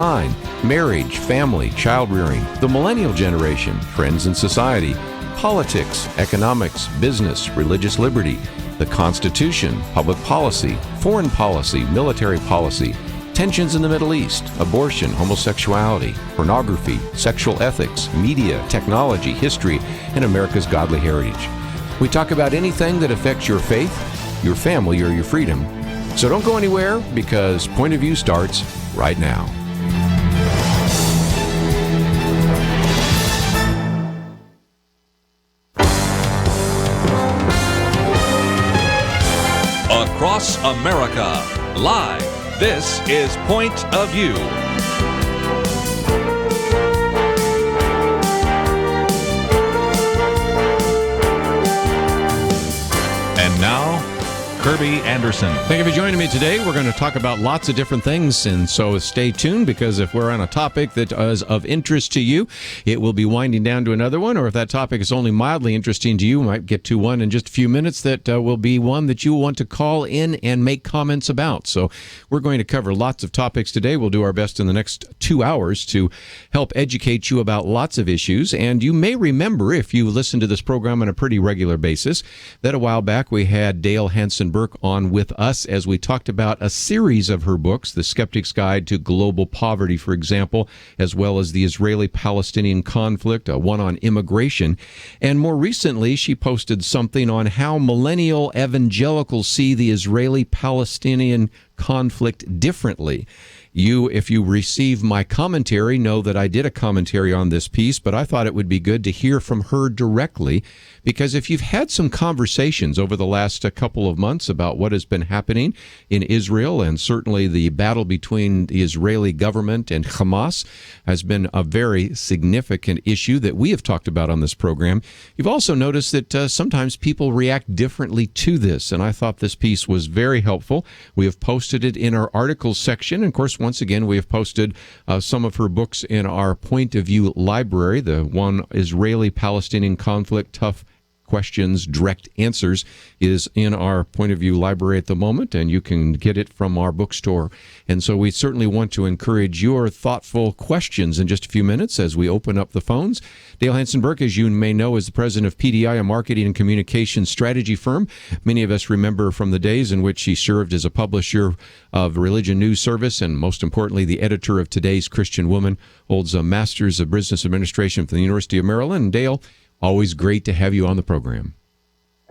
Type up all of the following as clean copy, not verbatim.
marriage, family, child-rearing, the millennial generation, trends in society, politics, economics, business, religious liberty, the Constitution, public policy, foreign policy, military policy, tensions in the Middle East, abortion, homosexuality, pornography, sexual ethics, media, technology, history, and America's godly heritage. We talk about anything that affects your faith, your family, or your freedom. So don't go anywhere, because Point of View starts right now. Across America, live, this is Point of View. And now, Kerby Anderson. Thank you for joining me today. We're going to talk about lots of different things, and so stay tuned, because if we're on a topic that is of interest to you, it will be winding down to another one, or if that topic is only mildly interesting to you, we might get to one in just a few minutes that will be one that you want to call in and make comments about. So we're going to cover lots of topics today. We'll do our best in the next 2 hours to help educate you about lots of issues, and you may remember, if you listen to this program on a pretty regular basis, that a while back we had Dale Hanson Bourke on with us as we talked about a series of her books, The Skeptic's Guide to Global Poverty, for example, as well as the Israeli-Palestinian conflict, one on immigration. And more recently, she posted something on how millennial evangelicals see the Israeli-Palestinian conflict differently. If you receive my commentary, know that I did a commentary on this piece, but I thought it would be good to hear from her directly, because if you've had some conversations over the last couple of months about what has been happening in Israel, and certainly the battle between the Israeli government and Hamas has been a very significant issue that we have talked about on this program, you've also noticed that sometimes people react differently to this, and I thought this piece was very helpful. We have posted it in our articles section, and of course, once again, we have posted some of her books in our Point of View library. The one, Israeli-Palestinian Conflict, Tough Questions, Direct Answers, is in our Point of View library at the moment, and you can get it from our bookstore. And so we certainly want to encourage your thoughtful questions in just a few minutes as we open up the phones. Dale Hanson Bourke, as you may know, is the president of PDI, a marketing and communication strategy firm. Many of us remember from the days in which she served as a publisher of Religion News Service, and most importantly, the editor of Today's Christian Woman, holds a Master's of Business Administration from the University of Maryland. Dale, always great to have you on the program.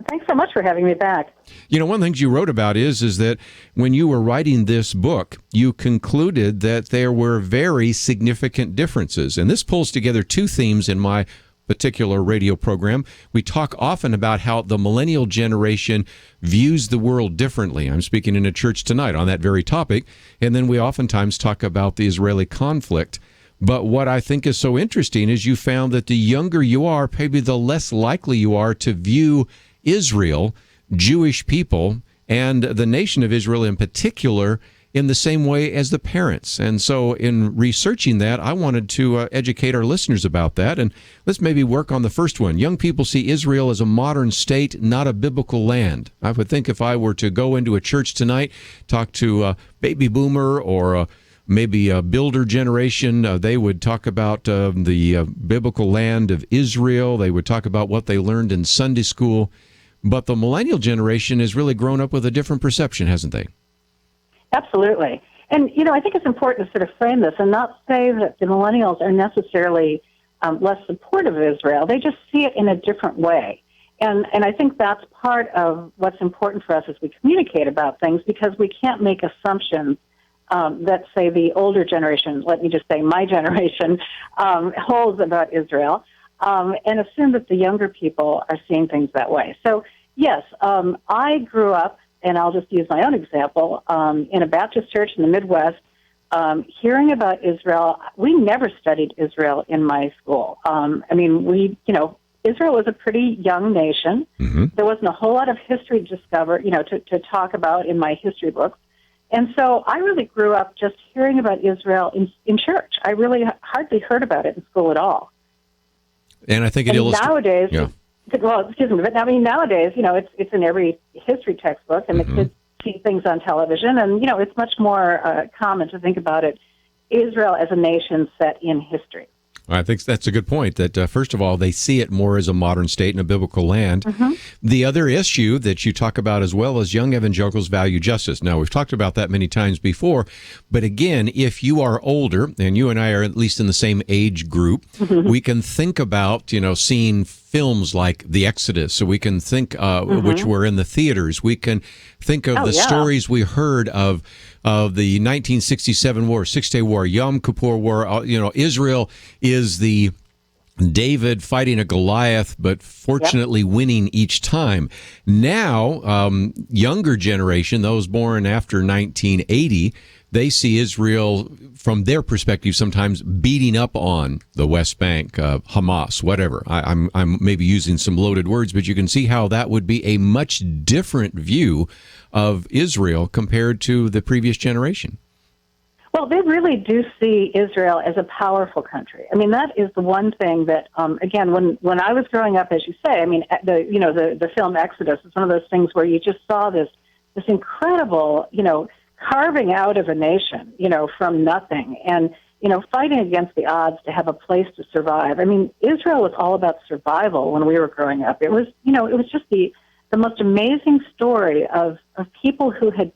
Thanks so much for having me back. You know, one of the things you wrote about is that when you were writing this book, you concluded that there were very significant differences. And this pulls together two themes in my particular radio program. We talk often about how the millennial generation views the world differently. I'm speaking in a church tonight on that very topic. And then we oftentimes talk about the Israeli conflict. But what I think is so interesting is you found that the younger you are, maybe the less likely you are to view Israel, Jewish people, and the nation of Israel in particular in the same way as the parents. And so in researching that, I wanted to educate our listeners about that. And let's maybe work on the first one. Young people see Israel as a modern state, not a biblical land. I would think if I were to go into a church tonight, talk to a baby boomer or maybe a builder generation, they would talk about the biblical land of Israel. They would talk about what they learned in Sunday school. But the millennial generation has really grown up with a different perception, hasn't they? Absolutely. And, you know, I think it's important to sort of frame this and not say that the millennials are necessarily less supportive of Israel. They just see it in a different way. And I think that's part of what's important for us as we communicate about things, because we can't make assumptions that, say, the older generation, let me just say my generation, holds about Israel, and assume that the younger people are seeing things that way. So, yes, I grew up, and I'll just use my own example, in a Baptist church in the Midwest, hearing about Israel. We never studied Israel in my school. Israel was a pretty young nation. Mm-hmm. There wasn't a whole lot of history to discover, to talk about in my history books. And so I really grew up just hearing about Israel in church. I really hardly heard about it in school at all. And I think it illustrates... Nowadays, nowadays, it's in every history textbook, and the kids see things on television, and, it's much more common to think about it Israel as a nation set in history. I think that's a good point, that first of all, they see it more as a modern state and a biblical land. The other issue that you talk about as well is young evangelicals value justice. Now, we've talked about that many times before, but again, if you are older, and you and I are at least in the same age group, we can think about, seeing films like The Exodus, so we can think, which were in the theaters. We can think of the stories we heard of the 1967 war, Six-Day War, Yom Kippur War. Israel is the David fighting a Goliath, but fortunately winning each time. Now, younger generation, those born after 1980, they see Israel, from their perspective, sometimes beating up on the West Bank, Hamas, whatever. I'm maybe using some loaded words, but you can see how that would be a much different view of Israel compared to the previous generation. Well, they really do see Israel as a powerful country. I mean, that is the one thing that, again, when I was growing up, as you say, I mean, the film Exodus is one of those things where you just saw this incredible, carving out of a nation, from nothing, and fighting against the odds to have a place to survive. I mean, Israel was all about survival when we were growing up. It was just the most amazing story of people who had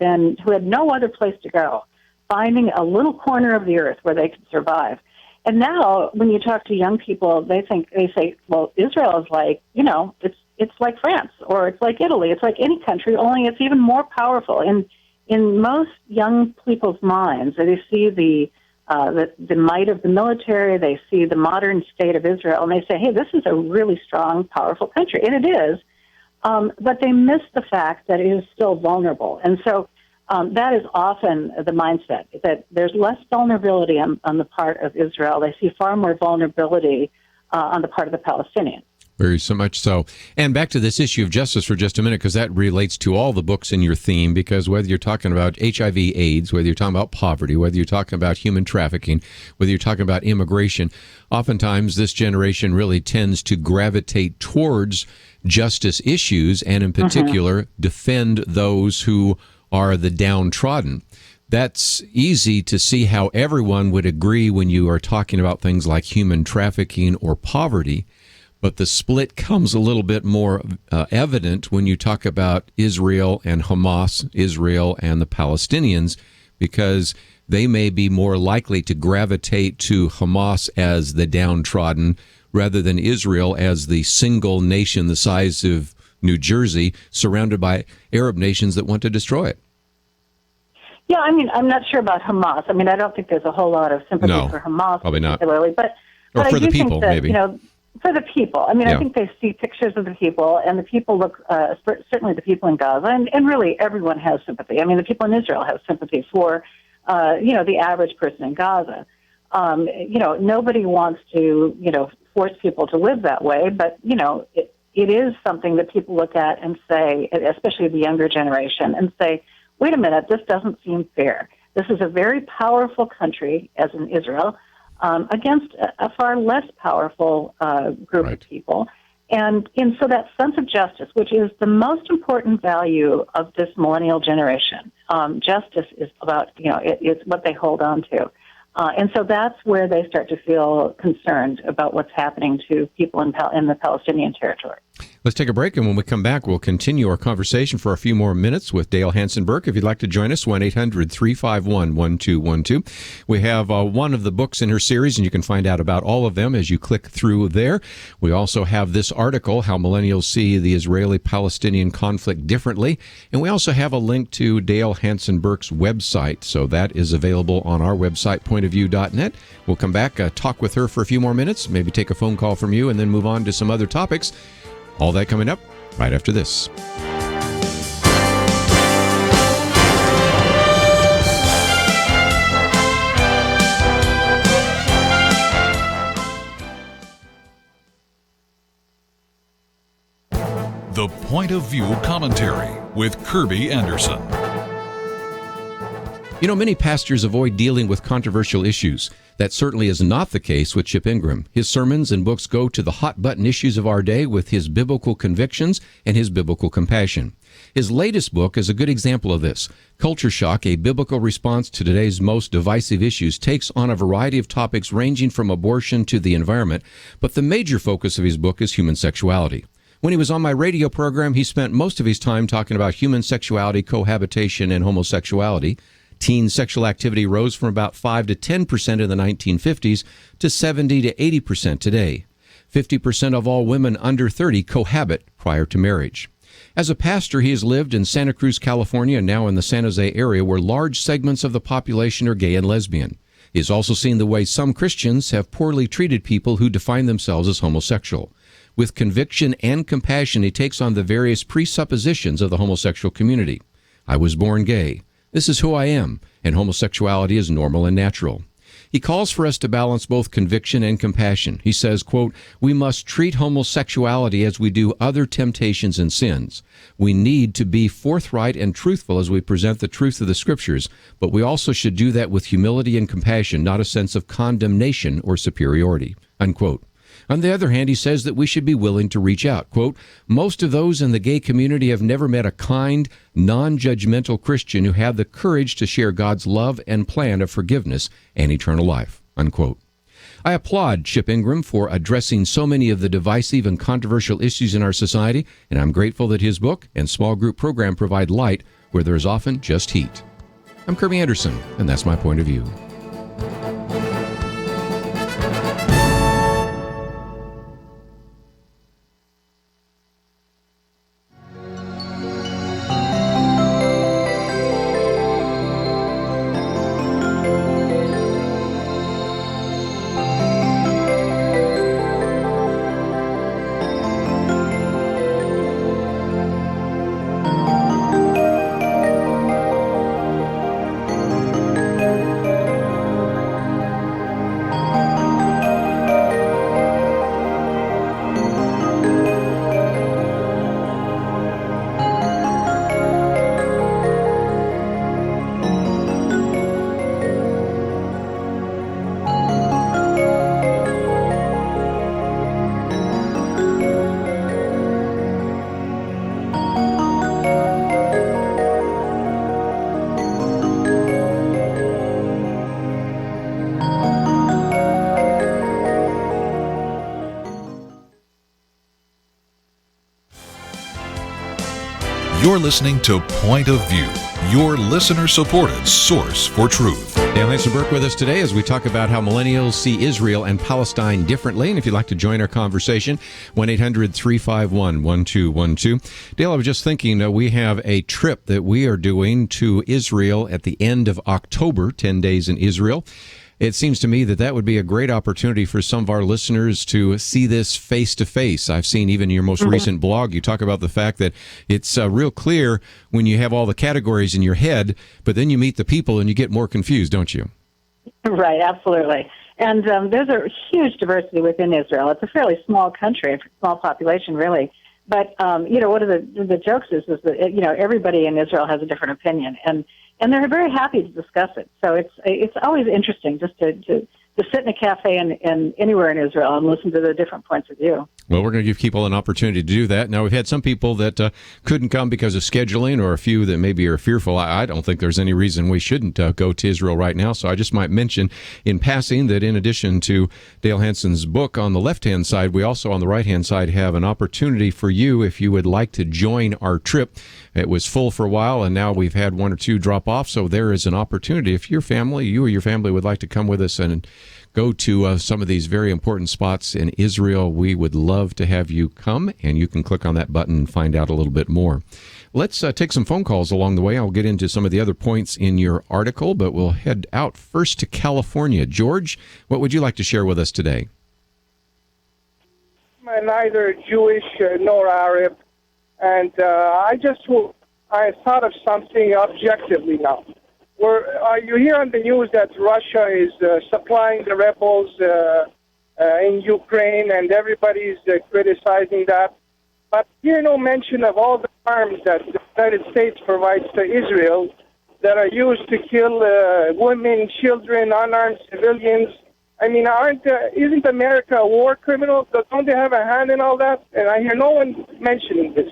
no other place to go, finding a little corner of the earth where they could survive. And now, when you talk to young people, they say, well, Israel is like, it's like France, or it's like Italy, it's like any country, only it's even more powerful. And in most young people's minds, they see the might of the military, they see the modern state of Israel, and they say, hey, this is a really strong, powerful country. And it is, but they miss the fact that it is still vulnerable. And so that is often the mindset, that there's less vulnerability on the part of Israel. They see far more vulnerability on the part of the Palestinians. Very so much so. And back to this issue of justice for just a minute, because that relates to all the books in your theme, because whether you're talking about HIV, AIDS, whether you're talking about poverty, whether you're talking about human trafficking, whether you're talking about immigration, oftentimes this generation really tends to gravitate towards justice issues, and in particular, defend those who are the downtrodden. That's easy to see how everyone would agree when you are talking about things like human trafficking or poverty. But the split comes a little bit more evident when you talk about Israel and Hamas, Israel and the Palestinians, because they may be more likely to gravitate to Hamas as the downtrodden rather than Israel as the single nation the size of New Jersey, surrounded by Arab nations that want to destroy it. Yeah, I mean, I'm not sure about Hamas. I mean, I don't think there's a whole lot of sympathy for Hamas, probably not. Particularly, but for I the do people, think that, maybe. For the people. I mean, I think they see pictures of the people, and the people look, certainly the people in Gaza, and really everyone has sympathy. I mean, the people in Israel have sympathy for, the average person in Gaza. Nobody wants to, force people to live that way, but, it is something that people look at and say, especially the younger generation, and say, wait a minute, this doesn't seem fair. This is a very powerful country, as in Israel, against a far less powerful group of people. And so that sense of justice, which is the most important value of this millennial generation, justice is about, it's what they hold on to. And so that's where they start to feel concerned about what's happening to people in the Palestinian territory. Let's take a break, and when we come back, we'll continue our conversation for a few more minutes with Dale Hanson Bourke. If you'd like to join us, 1-800-351-1212. We have one of the books in her series, and you can find out about all of them as you click through there. We also have this article, How Millennials See the Israeli-Palestinian Conflict Differently, and we also have a link to Dale Hanson Bourke's website, so that is available on our website, pointofview.net. We'll come back, talk with her for a few more minutes, maybe take a phone call from you, and then move on to some other topics. All that coming up right after this. The Point of View Commentary with Kerby Anderson. You know, many pastors avoid dealing with controversial issues. That certainly is not the case with Chip Ingram. His sermons and books go to the hot-button issues of our day with his biblical convictions and his biblical compassion. His latest book is a good example of this. Culture Shock, a biblical response to today's most divisive issues, takes on a variety of topics ranging from abortion to the environment, but the major focus of his book is human sexuality. When he was on my radio program, he spent most of his time talking about human sexuality, cohabitation, and homosexuality. Teen sexual activity rose from about 5 to 10% in the 1950s to 70 to 80% today. 50% of all women under 30 cohabit prior to marriage. As a pastor, he has lived in Santa Cruz, California, and now in the San Jose area, where large segments of the population are gay and lesbian. He has also seen the way some Christians have poorly treated people who define themselves as homosexual. With conviction and compassion, he takes on the various presuppositions of the homosexual community. I was born gay. This is who I am, and homosexuality is normal and natural. He calls for us to balance both conviction and compassion. He says, quote, we must treat homosexuality as we do other temptations and sins. We need to be forthright and truthful as we present the truth of the Scriptures, but we also should do that with humility and compassion, not a sense of condemnation or superiority, unquote. On the other hand, he says that we should be willing to reach out. Quote, most of those in the gay community have never met a kind, non-judgmental Christian who had the courage to share God's love and plan of forgiveness and eternal life, unquote. I applaud Chip Ingram for addressing so many of the divisive and controversial issues in our society, and I'm grateful that his book and small group program provide light where there is often just heat. I'm Kerby Anderson, and that's my point of view. You're listening to Point of View, your listener-supported source for truth. Dale Hanson Bourke with us today as we talk about how millennials see Israel and Palestine differently. And if you'd like to join our conversation, 1-800-351-1212. Dale, I was just thinking, we have a trip that we are doing to Israel at the end of October, 10 days in Israel. It seems to me that that would be a great opportunity for some of our listeners to see this face to face. I've seen even in your most recent blog, you talk about the fact that it's real clear when you have all the categories in your head, but then you meet the people and you get more confused, don't you? Right, absolutely. And there's a huge diversity within Israel. It's a fairly small country, a small population, really. But, one of the jokes is that, everybody in Israel has a different opinion. And they're very happy to discuss it. So it's always interesting just to sit in a cafe in anywhere in Israel and listen to the different points of view. Well, we're going to give people an opportunity to do that. Now, we've had some people that couldn't come because of scheduling, or a few that maybe are fearful. I don't think there's any reason we shouldn't go to Israel right now. So I just might mention in passing that in addition to Dale Hanson's book on the left-hand side, we also on the right-hand side have an opportunity for you if you would like to join our trip. It was full for a while, and now we've had one or two drop off. So there is an opportunity. If you or your family would like to come with us and go to some of these very important spots in Israel, we would love to have you come, and you can click on that button and find out a little bit more. Let's take some phone calls along the way. I'll get into some of the other points in your article, but we'll head out first to California. George, what would you like to share with us today? I'm neither Jewish nor Arab, and I thought of something objectively now. You hear on the news that Russia is supplying the rebels in Ukraine, and everybody's criticizing that. But hear no mention of all the arms that the United States provides to Israel that are used to kill women, children, unarmed civilians. I mean, isn't America a war criminal? Don't they have a hand in all that? And I hear no one mentioning this.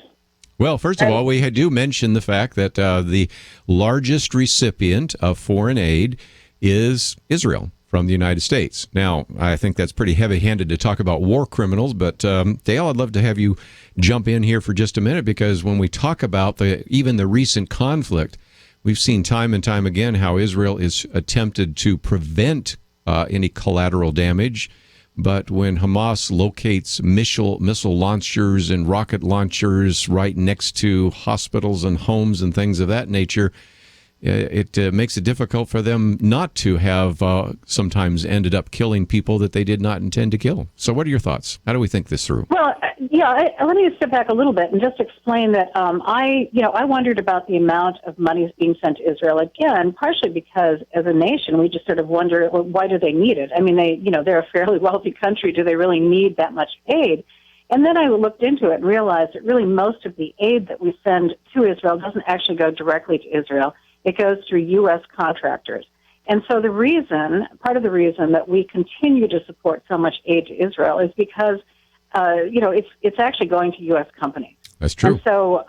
Well, first of all, we do mention the fact that the largest recipient of foreign aid is Israel from the United States. Now, I think that's pretty heavy-handed to talk about war criminals, but Dale, I'd love to have you jump in here for just a minute, because when we talk about even the recent conflict, we've seen time and time again how Israel is attempted to prevent any collateral damage. But when Hamas locates missile launchers and rocket launchers right next to hospitals and homes and things of that nature, it makes it difficult for them not to have sometimes ended up killing people that they did not intend to kill. So what are your thoughts? How do we think this through? Well, let me step back a little bit and just explain that I wondered about the amount of money being sent to Israel, again, partially because as a nation, we just sort of wonder, well, why do they need it? I mean, they're a fairly wealthy country. Do they really need that much aid? And then I looked into it and realized that really most of the aid that we send to Israel doesn't actually go directly to Israel. It goes through U.S. contractors. And so part of the reason that we continue to support so much aid to Israel is because, it's actually going to U.S. companies. That's true. And so,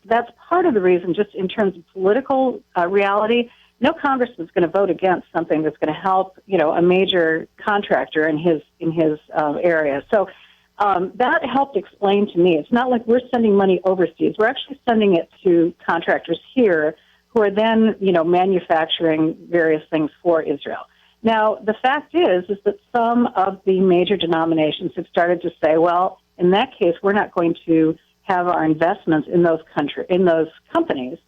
that's part of the reason, just in terms of political reality. No congressman's going to vote against something that's going to help, a major contractor in his area. So that helped explain to me. It's not like we're sending money overseas. We're actually sending it to contractors here who are then, manufacturing various things for Israel. Now, the fact is that some of the major denominations have started to say, well, in that case, we're not going to have our investments in those companies,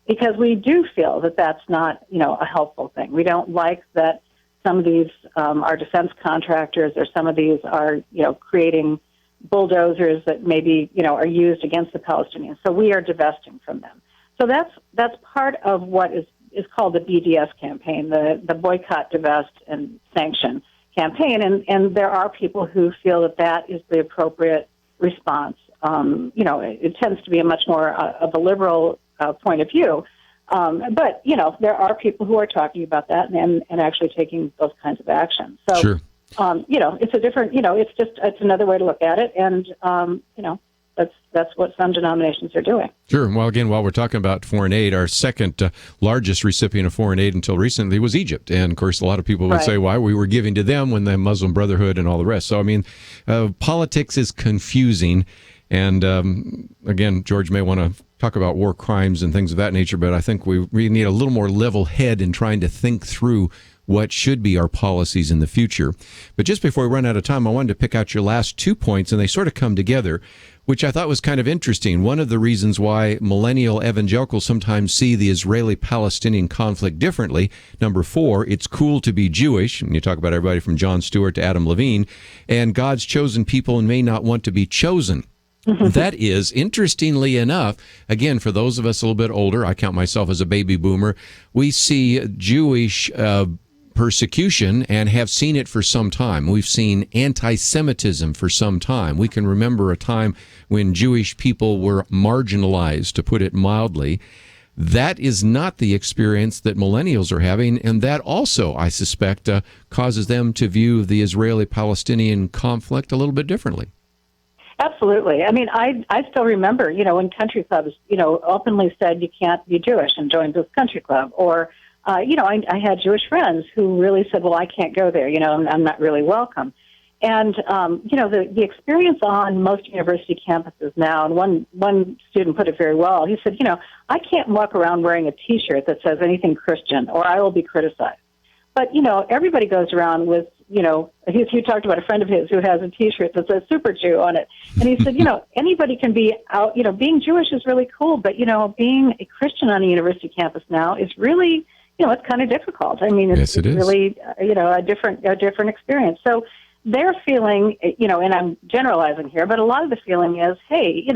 because we do feel that that's not, a helpful thing. We don't like that some of these are defense contractors, or some of these are, creating bulldozers that maybe, are used against the Palestinians. So we are divesting from them. So that's part of what is called the BDS campaign, the boycott, divest, and sanction campaign. And there are people who feel that is the appropriate response. It tends to be a much more of a liberal point of view. But, there are people who are talking about that and actually taking those kinds of actions. So, sure. It's a different, it's another way to look at it. And, that's what some denominations are doing. Sure. Well, again, while we're talking about foreign aid, our second largest recipient of foreign aid until recently was Egypt. And, of course, a lot of people would say why we were giving to them when the Muslim Brotherhood and all the rest. So, I mean, politics is confusing. And, again, George may want to talk about war crimes and things of that nature, but I think we need a little more level head in trying to think through what should be our policies in the future. But just before we run out of time, I wanted to pick out your last 2 points, and they sort of come together, which I thought was kind of interesting. One of the reasons why millennial evangelicals sometimes see the Israeli-Palestinian conflict differently. Number 4, it's cool to be Jewish. And you talk about everybody from Jon Stewart to Adam Levine. And God's chosen people and may not want to be chosen. That is, interestingly enough, again, for those of us a little bit older, I count myself as a baby boomer, we see Jewish persecution and have seen it for some time. We've seen anti-Semitism for some time. We can remember a time when Jewish people were marginalized, to put it mildly. That is not the experience that millennials are having, and that also, I suspect, causes them to view the Israeli-Palestinian conflict a little bit differently. Absolutely. I mean, I still remember, when country clubs, openly said you can't be Jewish and joined this country club. Or, I had Jewish friends who really said, well, I can't go there. I'm not really welcome. And, the experience on most university campuses now, and one student put it very well. He said, I can't walk around wearing a T-shirt that says anything Christian or I will be criticized. But, everybody goes around with, he talked about a friend of his who has a T-shirt that says Super Jew on it. And he said, anybody can be out, being Jewish is really cool, but, being a Christian on a university campus now is really, it's kind of difficult. I mean, it's really, a different experience. So they're feeling, and I'm generalizing here, but a lot of the feeling is, hey,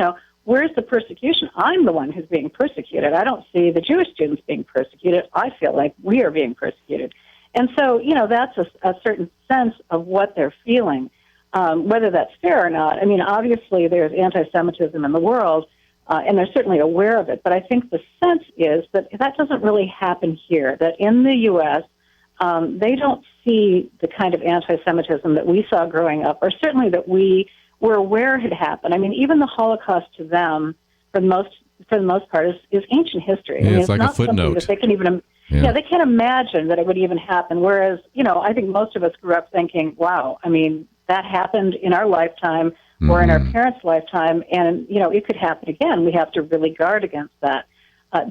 where's the persecution? I'm the one who's being persecuted. I don't see the Jewish students being persecuted. I feel like we are being persecuted. And so, that's a certain sense of what they're feeling, whether that's fair or not. I mean, obviously there's anti-Semitism in the world, and they're certainly aware of it. But I think the sense is that that doesn't really happen here, that in the U.S., they don't see the kind of anti-Semitism that we saw growing up, or certainly that we were aware had happened. I mean, even the Holocaust to them, for the most part, is ancient history. Yeah, I mean, it's like a not something footnote. that they can even, they can't imagine that it would even happen. Whereas, I think most of us grew up thinking, wow, I mean, that happened in our lifetime or in our parents' lifetime, and, it could happen again. We have to really guard against that.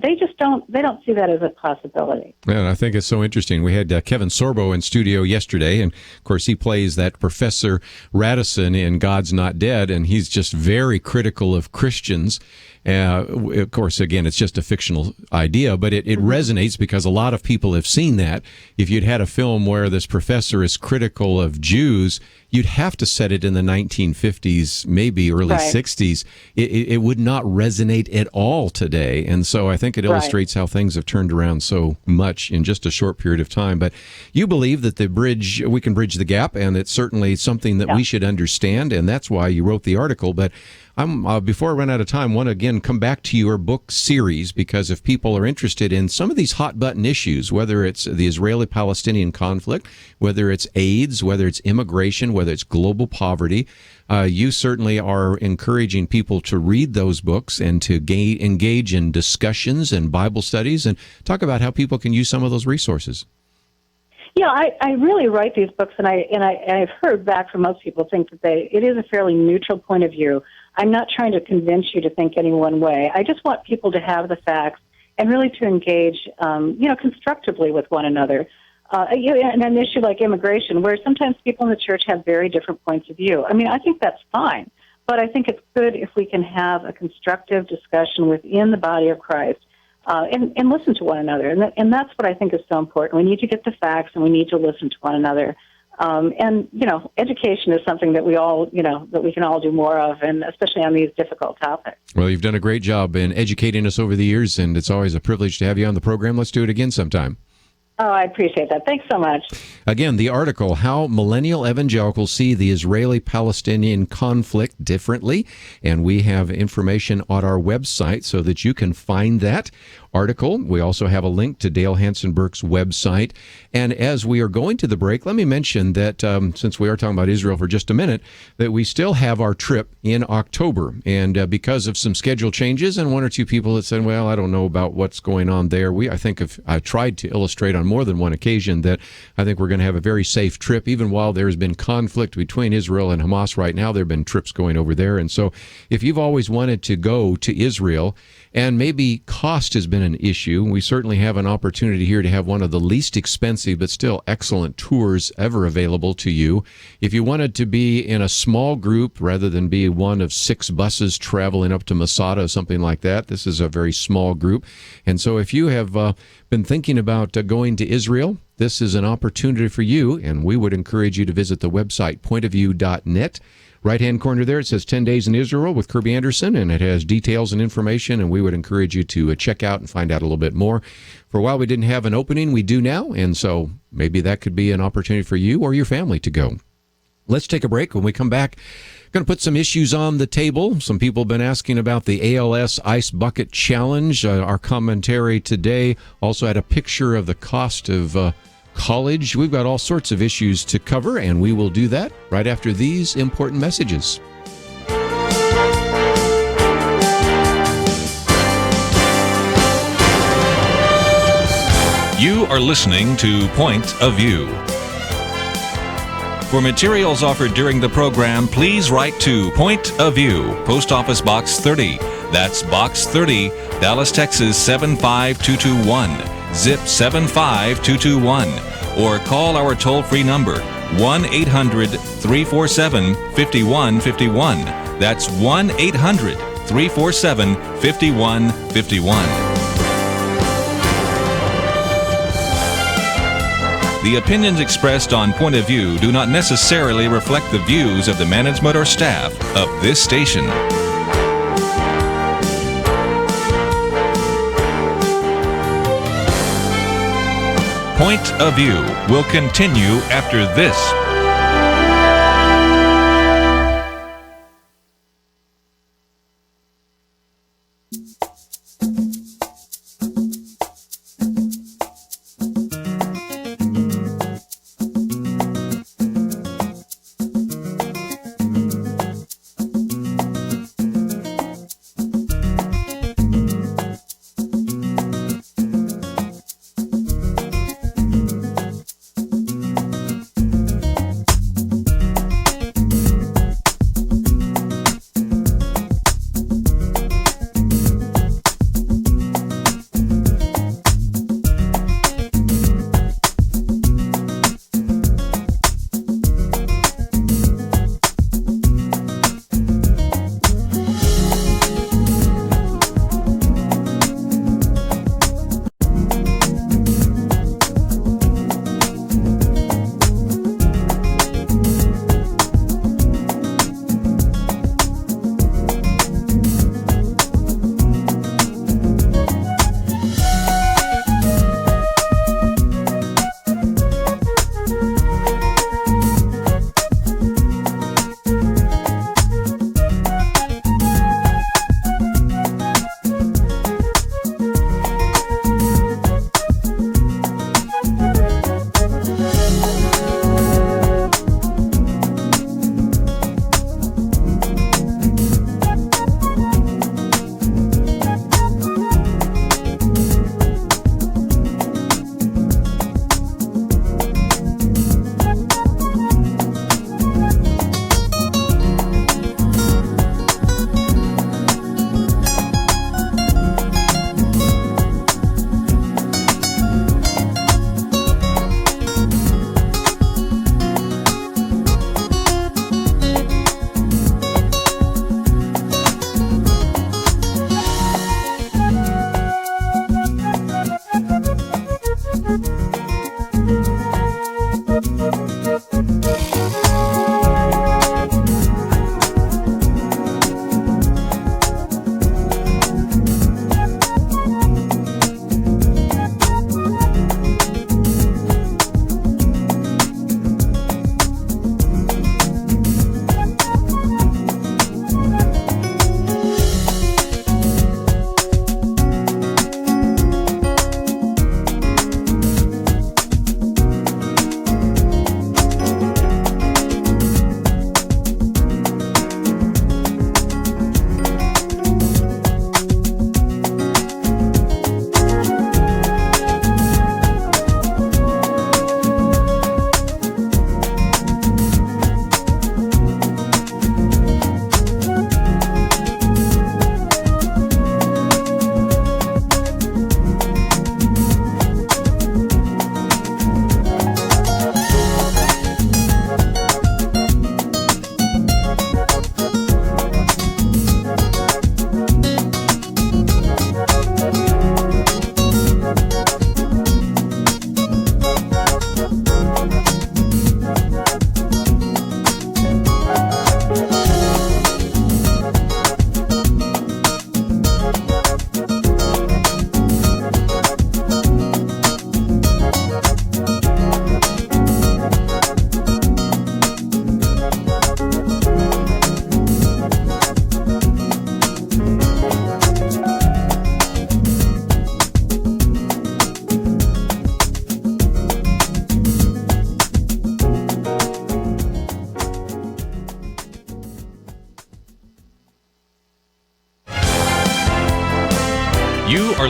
They don't see that as a possibility. Yeah, and I think it's so interesting. We had Kevin Sorbo in studio yesterday, and of course he plays that Professor Radisson in God's Not Dead, and he's just very critical of Christians. Of course, again, it's just a fictional idea, but it resonates because a lot of people have seen that. If you'd had a film where this professor is critical of Jews, you'd have to set it in the 1950s, maybe early 60s. It would not resonate at all today. And so I think it illustrates how things have turned around so much in just a short period of time. But you believe that we can bridge the gap, and it's certainly something that we should understand, and that's why you wrote the article. But before I run out of time, I want to again come back to your book series, because if people are interested in some of these hot button issues, whether it's the Israeli-Palestinian conflict, whether it's AIDS, whether it's immigration, whether it's global poverty, you certainly are encouraging people to read those books and to engage in discussions and Bible studies, and talk about how people can use some of those resources. Yeah, I really write these books, and I've heard back from most people think that it is a fairly neutral point of view. I'm not trying to convince you to think any one way. I just want people to have the facts and really to engage, constructively with one another. And an issue like immigration, where sometimes people in the church have very different points of view. I mean, I think that's fine, but I think it's good if we can have a constructive discussion within the body of Christ. And listen to one another. And that's what I think is so important. We need to get the facts, and we need to listen to one another. And education is something that we all, that we can all do more of, and especially on these difficult topics. Well, you've done a great job in educating us over the years, and it's always a privilege to have you on the program. Let's do it again sometime. Oh, I appreciate that. Thanks so much. Again, the article, How Millennial Evangelicals See the Israeli-Palestinian Conflict Differently. And we have information on our website so that you can find that article. We also have a link to Dale Hanson Bourke's website. And as we are going to the break, let me mention that since we are talking about Israel for just a minute, that we still have our trip in October. And because of some schedule changes and one or two people that said, well, I don't know about what's going on there, I think I've tried to illustrate on more than one occasion that I think we're going to have a very safe trip. Even while there's been conflict between Israel and Hamas right now, there have been trips going over there. And so if you've always wanted to go to Israel, and maybe cost has been an issue, we certainly have an opportunity here to have one of the least expensive but still excellent tours ever available to you. If you wanted to be in a small group rather than be one of 6 buses traveling up to Masada or something like that, this is a very small group. And so if you have been thinking about going to Israel, this is an opportunity for you, and we would encourage you to visit the website pointofview.net. Right-hand corner there, it says 10 Days in Israel with Kerby Anderson, and it has details and information, and we would encourage you to check out and find out a little bit more. For a while, we didn't have an opening. We do now, and so maybe that could be an opportunity for you or your family to go. Let's take a break. When we come back, going to put some issues on the table. Some people have been asking about the ALS Ice Bucket Challenge. Our commentary today also had a picture of the cost of college. We've got all sorts of issues to cover, and we will do that right after these important messages. You are listening to Point of View. For materials offered during the program, please write to Point of View, Post Office Box 30. That's Box 30, Dallas, Texas 75221. Zip 75221, or call our toll-free number 1-800-347-5151. That's 1-800-347-5151. The opinions expressed on Point of View do not necessarily reflect the views of the management or staff of this station. Point of View will continue after this.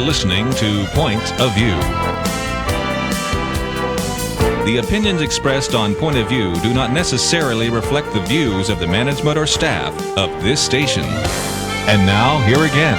listening to Point of View. The opinions expressed on Point of View do not necessarily reflect the views of the management or staff of this station. And now, here again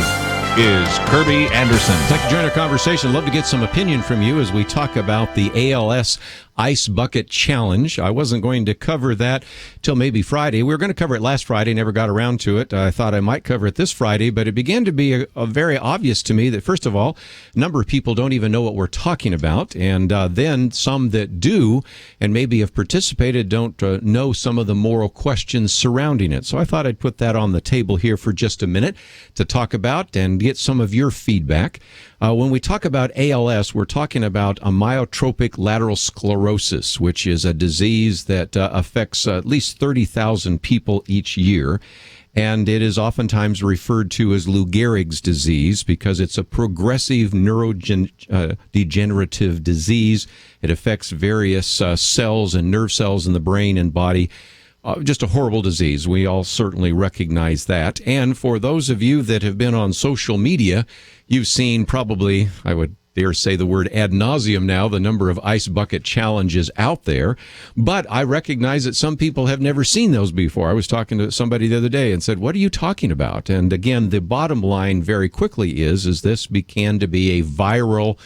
is Kerby Anderson. I'd like to join our conversation. I'd love to get some opinion from you as we talk about the ALS Ice Bucket Challenge. I wasn't going to cover that till maybe Friday. We were going to cover it last Friday, never got around to it. I thought I might cover it this Friday, but it began to be very obvious to me that, first of all, a number of people don't even know what we're talking about, and then some that do and maybe have participated don't know some of the moral questions surrounding it. So I thought I'd put that on the table here for just a minute to talk about and get some of your feedback. When we talk about ALS, we're talking about amyotrophic lateral sclerosis, which is a disease that affects at least 30,000 people each year. And it is oftentimes referred to as Lou Gehrig's disease because it's a progressive neurodegenerative disease. It affects various cells and nerve cells in the brain and body. Just a horrible disease. We all certainly recognize that. And for those of you that have been on social media, you've seen probably, I would dare say the word ad nauseum now, the number of ice bucket challenges out there. But I recognize that some people have never seen those before. I was talking to somebody the other day and said, what are you talking about? And again, the bottom line very quickly is this began to be a viral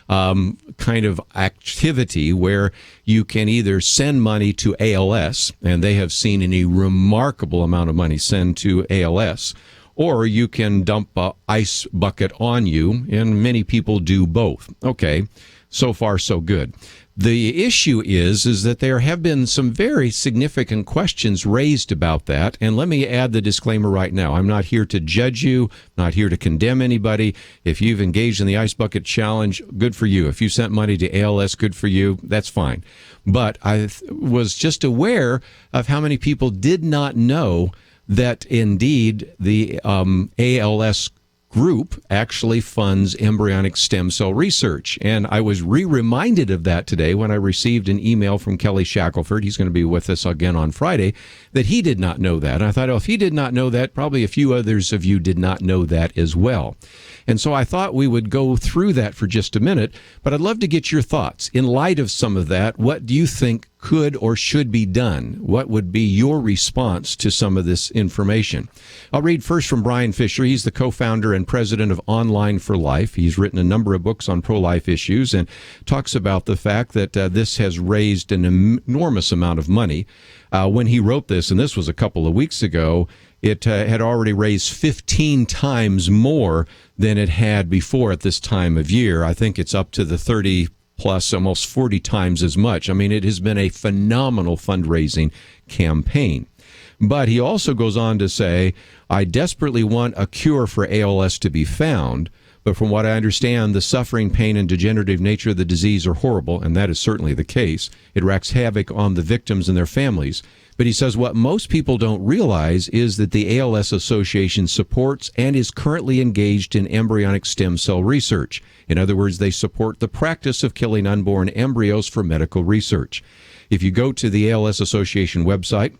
kind of activity where you can either send money to ALS, and they have seen a remarkable amount of money sent to ALS, or you can dump an ice bucket on you, and many people do both. Okay, so far so good. The issue is that there have been some very significant questions raised about that, and let me add the disclaimer right now. I'm not here to judge you, not here to condemn anybody. If you've engaged in the Ice Bucket Challenge, good for you. If you sent money to ALS, good for you. That's fine. But I was just aware of how many people did not know that indeed the ALS group actually funds embryonic stem cell research. And I was reminded of that today when I received an email from Kelly Shackelford. He's going to be with us again on Friday, that he did not know that. And I thought, if he did not know that, probably a few others of you did not know that as well. And so I thought we would go through that for just a minute, but I'd love to get your thoughts. In light of some of that, what do you think could or should be done? What would be your response to some of this information? I'll read first from Brian Fisher. He's the co-founder and president of Online for Life. He's written a number of books on pro-life issues and talks about the fact that this has raised an enormous amount of money. When he wrote this, and this was a couple of weeks ago, it had already raised 15 times more than it had before at this time of year. I think it's up to the 30 plus, almost 40 times as much. I mean, it has been a phenomenal fundraising campaign. But he also goes on to say, I desperately want a cure for ALS to be found. But from what I understand, the suffering, pain, and degenerative nature of the disease are horrible, and that is certainly the case. It wreaks havoc on the victims and their families. But he says what most people don't realize is that the ALS Association supports and is currently engaged in embryonic stem cell research. In other words, they support the practice of killing unborn embryos for medical research. If you go to the ALS Association website,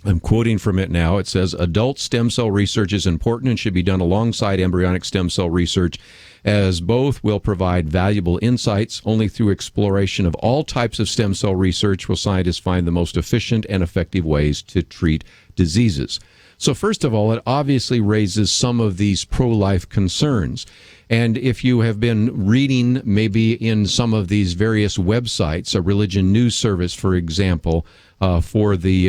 I'm quoting from it now. It says, adult stem cell research is important and should be done alongside embryonic stem cell research, as both will provide valuable insights. Only through exploration of all types of stem cell research will scientists find the most efficient and effective ways to treat diseases. So first of all, it obviously raises some of these pro-life concerns. And if you have been reading maybe in some of these various websites, a religion news service, for example, for the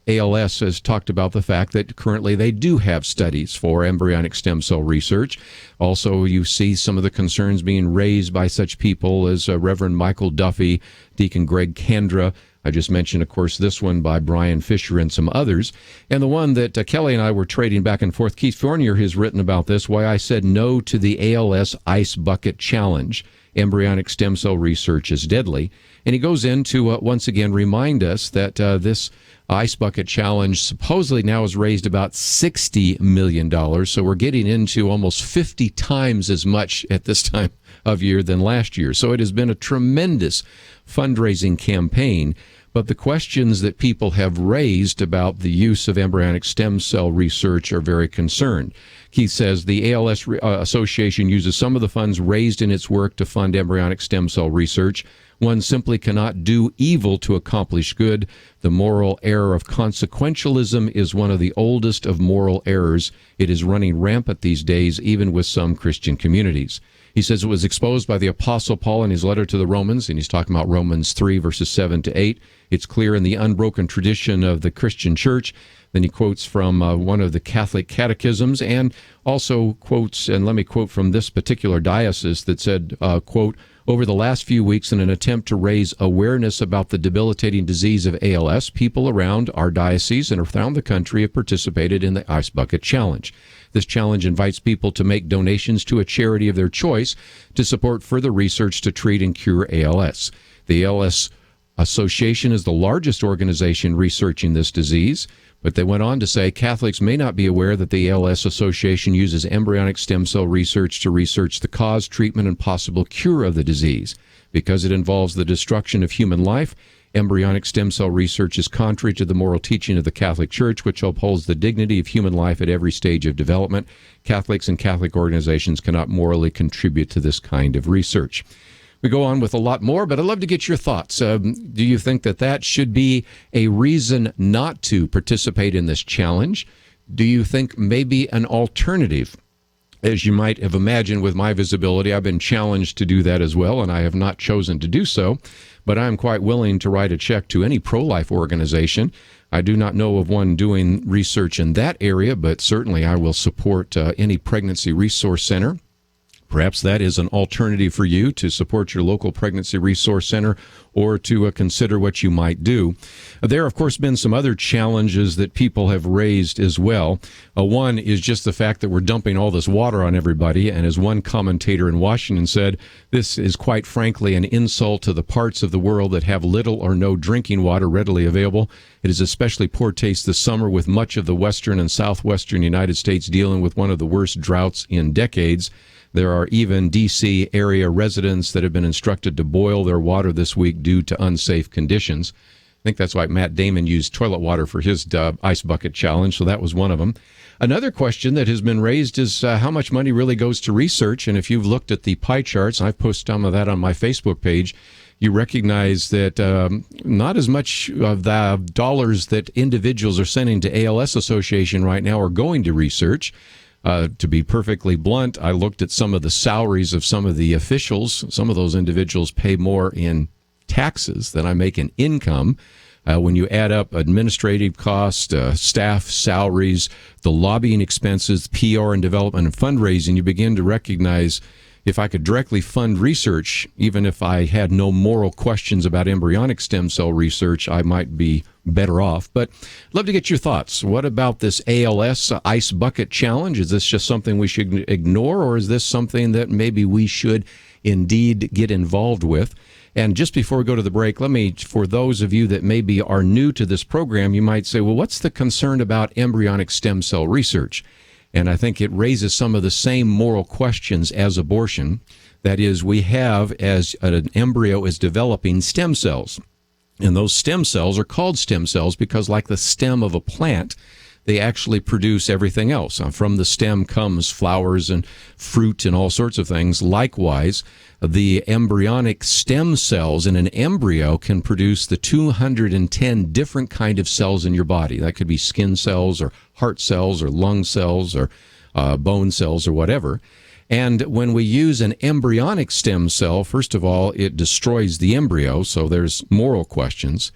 ALS has talked about the fact that currently they do have studies for embryonic stem cell research. Also, you see some of the concerns being raised by such people as Reverend Michael Duffy, Deacon Greg Kandra. I just mentioned, of course, this one by Brian Fisher and some others. And the one that Kelly and I were trading back and forth, Keith Fournier has written about this, why I said no to the ALS Ice Bucket Challenge. Embryonic stem cell research is deadly. And he goes in to once again remind us that this Ice Bucket Challenge supposedly now has raised about $60 million. So we're getting into almost 50 times as much at this time of year than last year. So it has been a tremendous fundraising campaign. but the questions that people have raised about the use of embryonic stem cell research are very concerned. Keith says the ALS Association uses some of the funds raised in its work to fund embryonic stem cell research. One simply cannot do evil to accomplish good. The moral error of consequentialism is one of the oldest of moral errors. It is running rampant these days, even with some Christian communities. He says it was exposed by the Apostle Paul in his letter to the Romans, and he's talking about Romans 3, verses 7 to 8. It's clear in the unbroken tradition of the Christian church. Then he quotes from one of the Catholic catechisms, and also quotes, and let me quote from this particular diocese that said, quote, over the last few weeks, in an attempt to raise awareness about the debilitating disease of ALS, people around our diocese and around the country have participated in the Ice Bucket Challenge. This challenge invites people to make donations to a charity of their choice to support further research to treat and cure ALS. The ALS Association is the largest organization researching this disease, but they went on to say Catholics may not be aware that the ALS Association uses embryonic stem cell research to research the cause, treatment, and possible cure of the disease. Because it involves the destruction of human life, embryonic stem cell research is contrary to the moral teaching of the Catholic Church, which upholds the dignity of human life at every stage of development. Catholics and Catholic organizations cannot morally contribute to this kind of research. We go on with a lot more, but I'd love to get your thoughts. Do you think that should be a reason not to participate in this challenge? Do you think maybe an alternative? As you might have imagined with my visibility, I've been challenged to do that as well, and I have not chosen to do so, but I'm quite willing to write a check to any pro-life organization. I do not know of one doing research in that area, but certainly I will support any pregnancy resource center. Perhaps that is an alternative for you to support your local pregnancy resource center or to consider what you might do. There, of course, been some other challenges that people have raised as well. One is just the fact that we're dumping all this water on everybody, and as one commentator in Washington said, this is quite frankly an insult to the parts of the world that have little or no drinking water readily available. It is especially poor taste this summer, with much of the western and southwestern United States dealing with one of the worst droughts in decades. There are even D.C. area residents that have been instructed to boil their water this week due to unsafe conditions. I think that's why Matt Damon used toilet water for his ice bucket challenge, so that was one of them. Another question that has been raised is how much money really goes to research, and if you've looked at the pie charts, I've posted some of that on my Facebook page, you recognize that not as much of the dollars that individuals are sending to ALS Association right now are going to research. To be perfectly blunt, I looked at some of the salaries of some of the officials. Some of those individuals pay more in taxes than I make in income. When you add up administrative costs, staff salaries, the lobbying expenses, PR and development and fundraising, you begin to recognize if I could directly fund research, even if I had no moral questions about embryonic stem cell research, I might be better off. But I'd love to get your thoughts. What about this ALS Ice Bucket Challenge? Is this just something we should ignore, or is this something that maybe we should indeed get involved with? And just before we go to the break, for those of you that maybe are new to this program, you might say, well, what's the concern about embryonic stem cell research? And I think it raises some of the same moral questions as abortion. That is, we have, as an embryo is developing, stem cells. And those stem cells are called stem cells because, like the stem of a plant, they actually produce everything else. From the stem comes flowers and fruit and all sorts of things. Likewise, the embryonic stem cells in an embryo can produce the 210 different kind of cells in your body. That could be skin cells or heart cells or lung cells or bone cells or whatever. And when we use an embryonic stem cell, first of all, it destroys the embryo, so there's moral questions.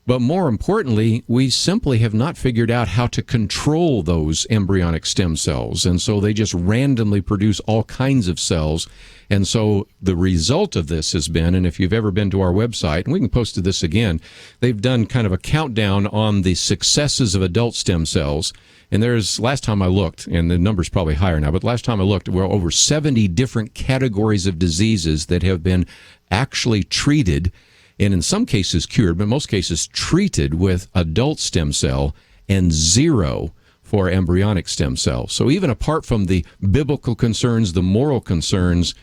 But more importantly, we simply have not figured out how to control those embryonic stem cells. And so they just randomly produce all kinds of cells. And so the result of this has been, and if you've ever been to our website, and we can post to this again, they've done kind of a countdown on the successes of adult stem cells. And there's, last time I looked, and the number's probably higher now, but last time I looked, there were over 70 different categories of diseases that have been actually treated, and in some cases cured, but in most cases treated with adult stem cell, and 0 for embryonic stem cell. So even apart from the biblical concerns, the moral concerns,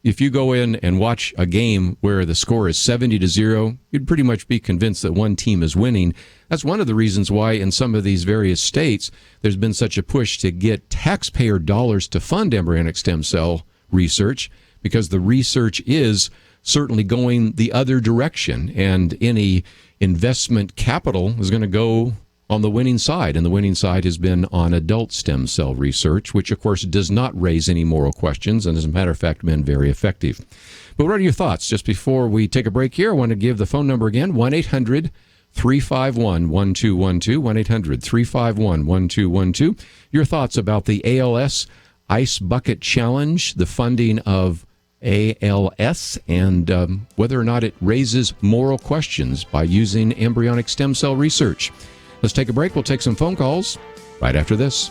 If you go in and watch a game where the score is 70-0, you'd pretty much be convinced that one team is winning. That's one of the reasons why in some of these various states, there's been such a push to get taxpayer dollars to fund embryonic stem cell research, because the research is certainly going the other direction, and any investment capital is going to go on the winning side, and the winning side has been on adult stem cell research, which of course does not raise any moral questions, and as a matter of fact been very effective. But what are your thoughts? Just before we take a break here, I want to give the phone number again, 1-800-351-1212, 1-800-351-1212. Your thoughts about the ALS Ice Bucket Challenge, the funding of ALS, and whether or not it raises moral questions by using embryonic stem cell research. Let's take a break. We'll take some phone calls right after this.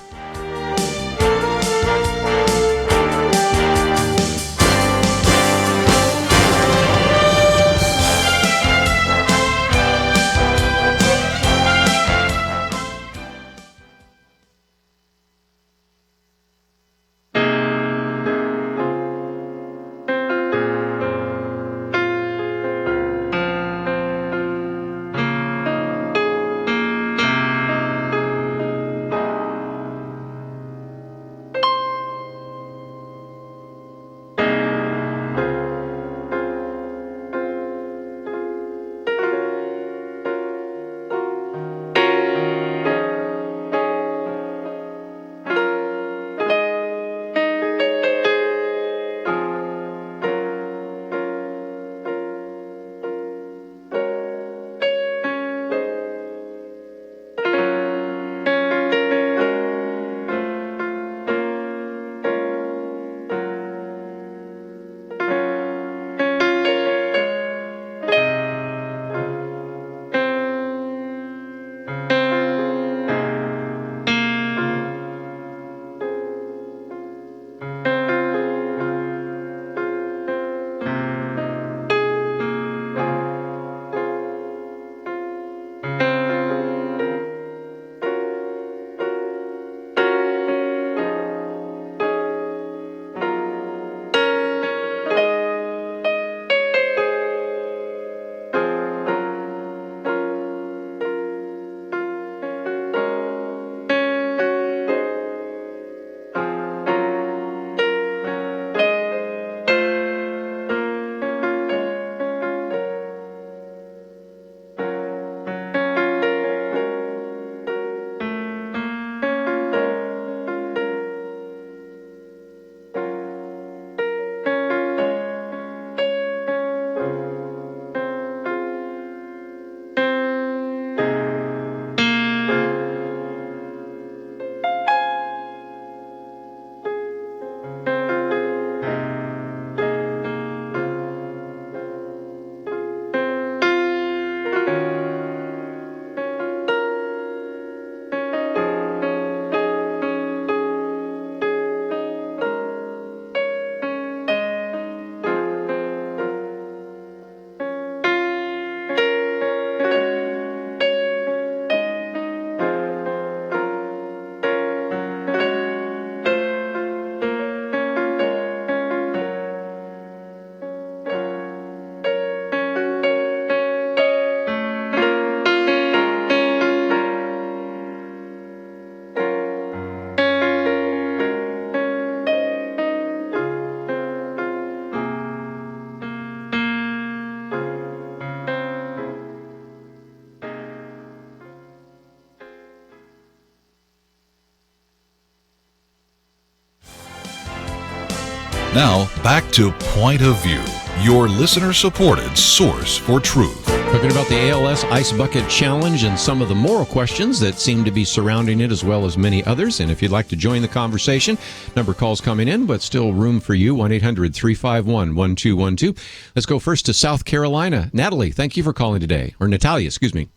Now, back to Point of View, your listener-supported source for truth. Talking about the ALS Ice Bucket Challenge and some of the moral questions that seem to be surrounding it, as well as many others. And if you'd like to join the conversation, number calls coming in, but still room for you, 1-800-351-1212. Let's go first to South Carolina. Natalie, thank you for calling today. Or Natalia, excuse me.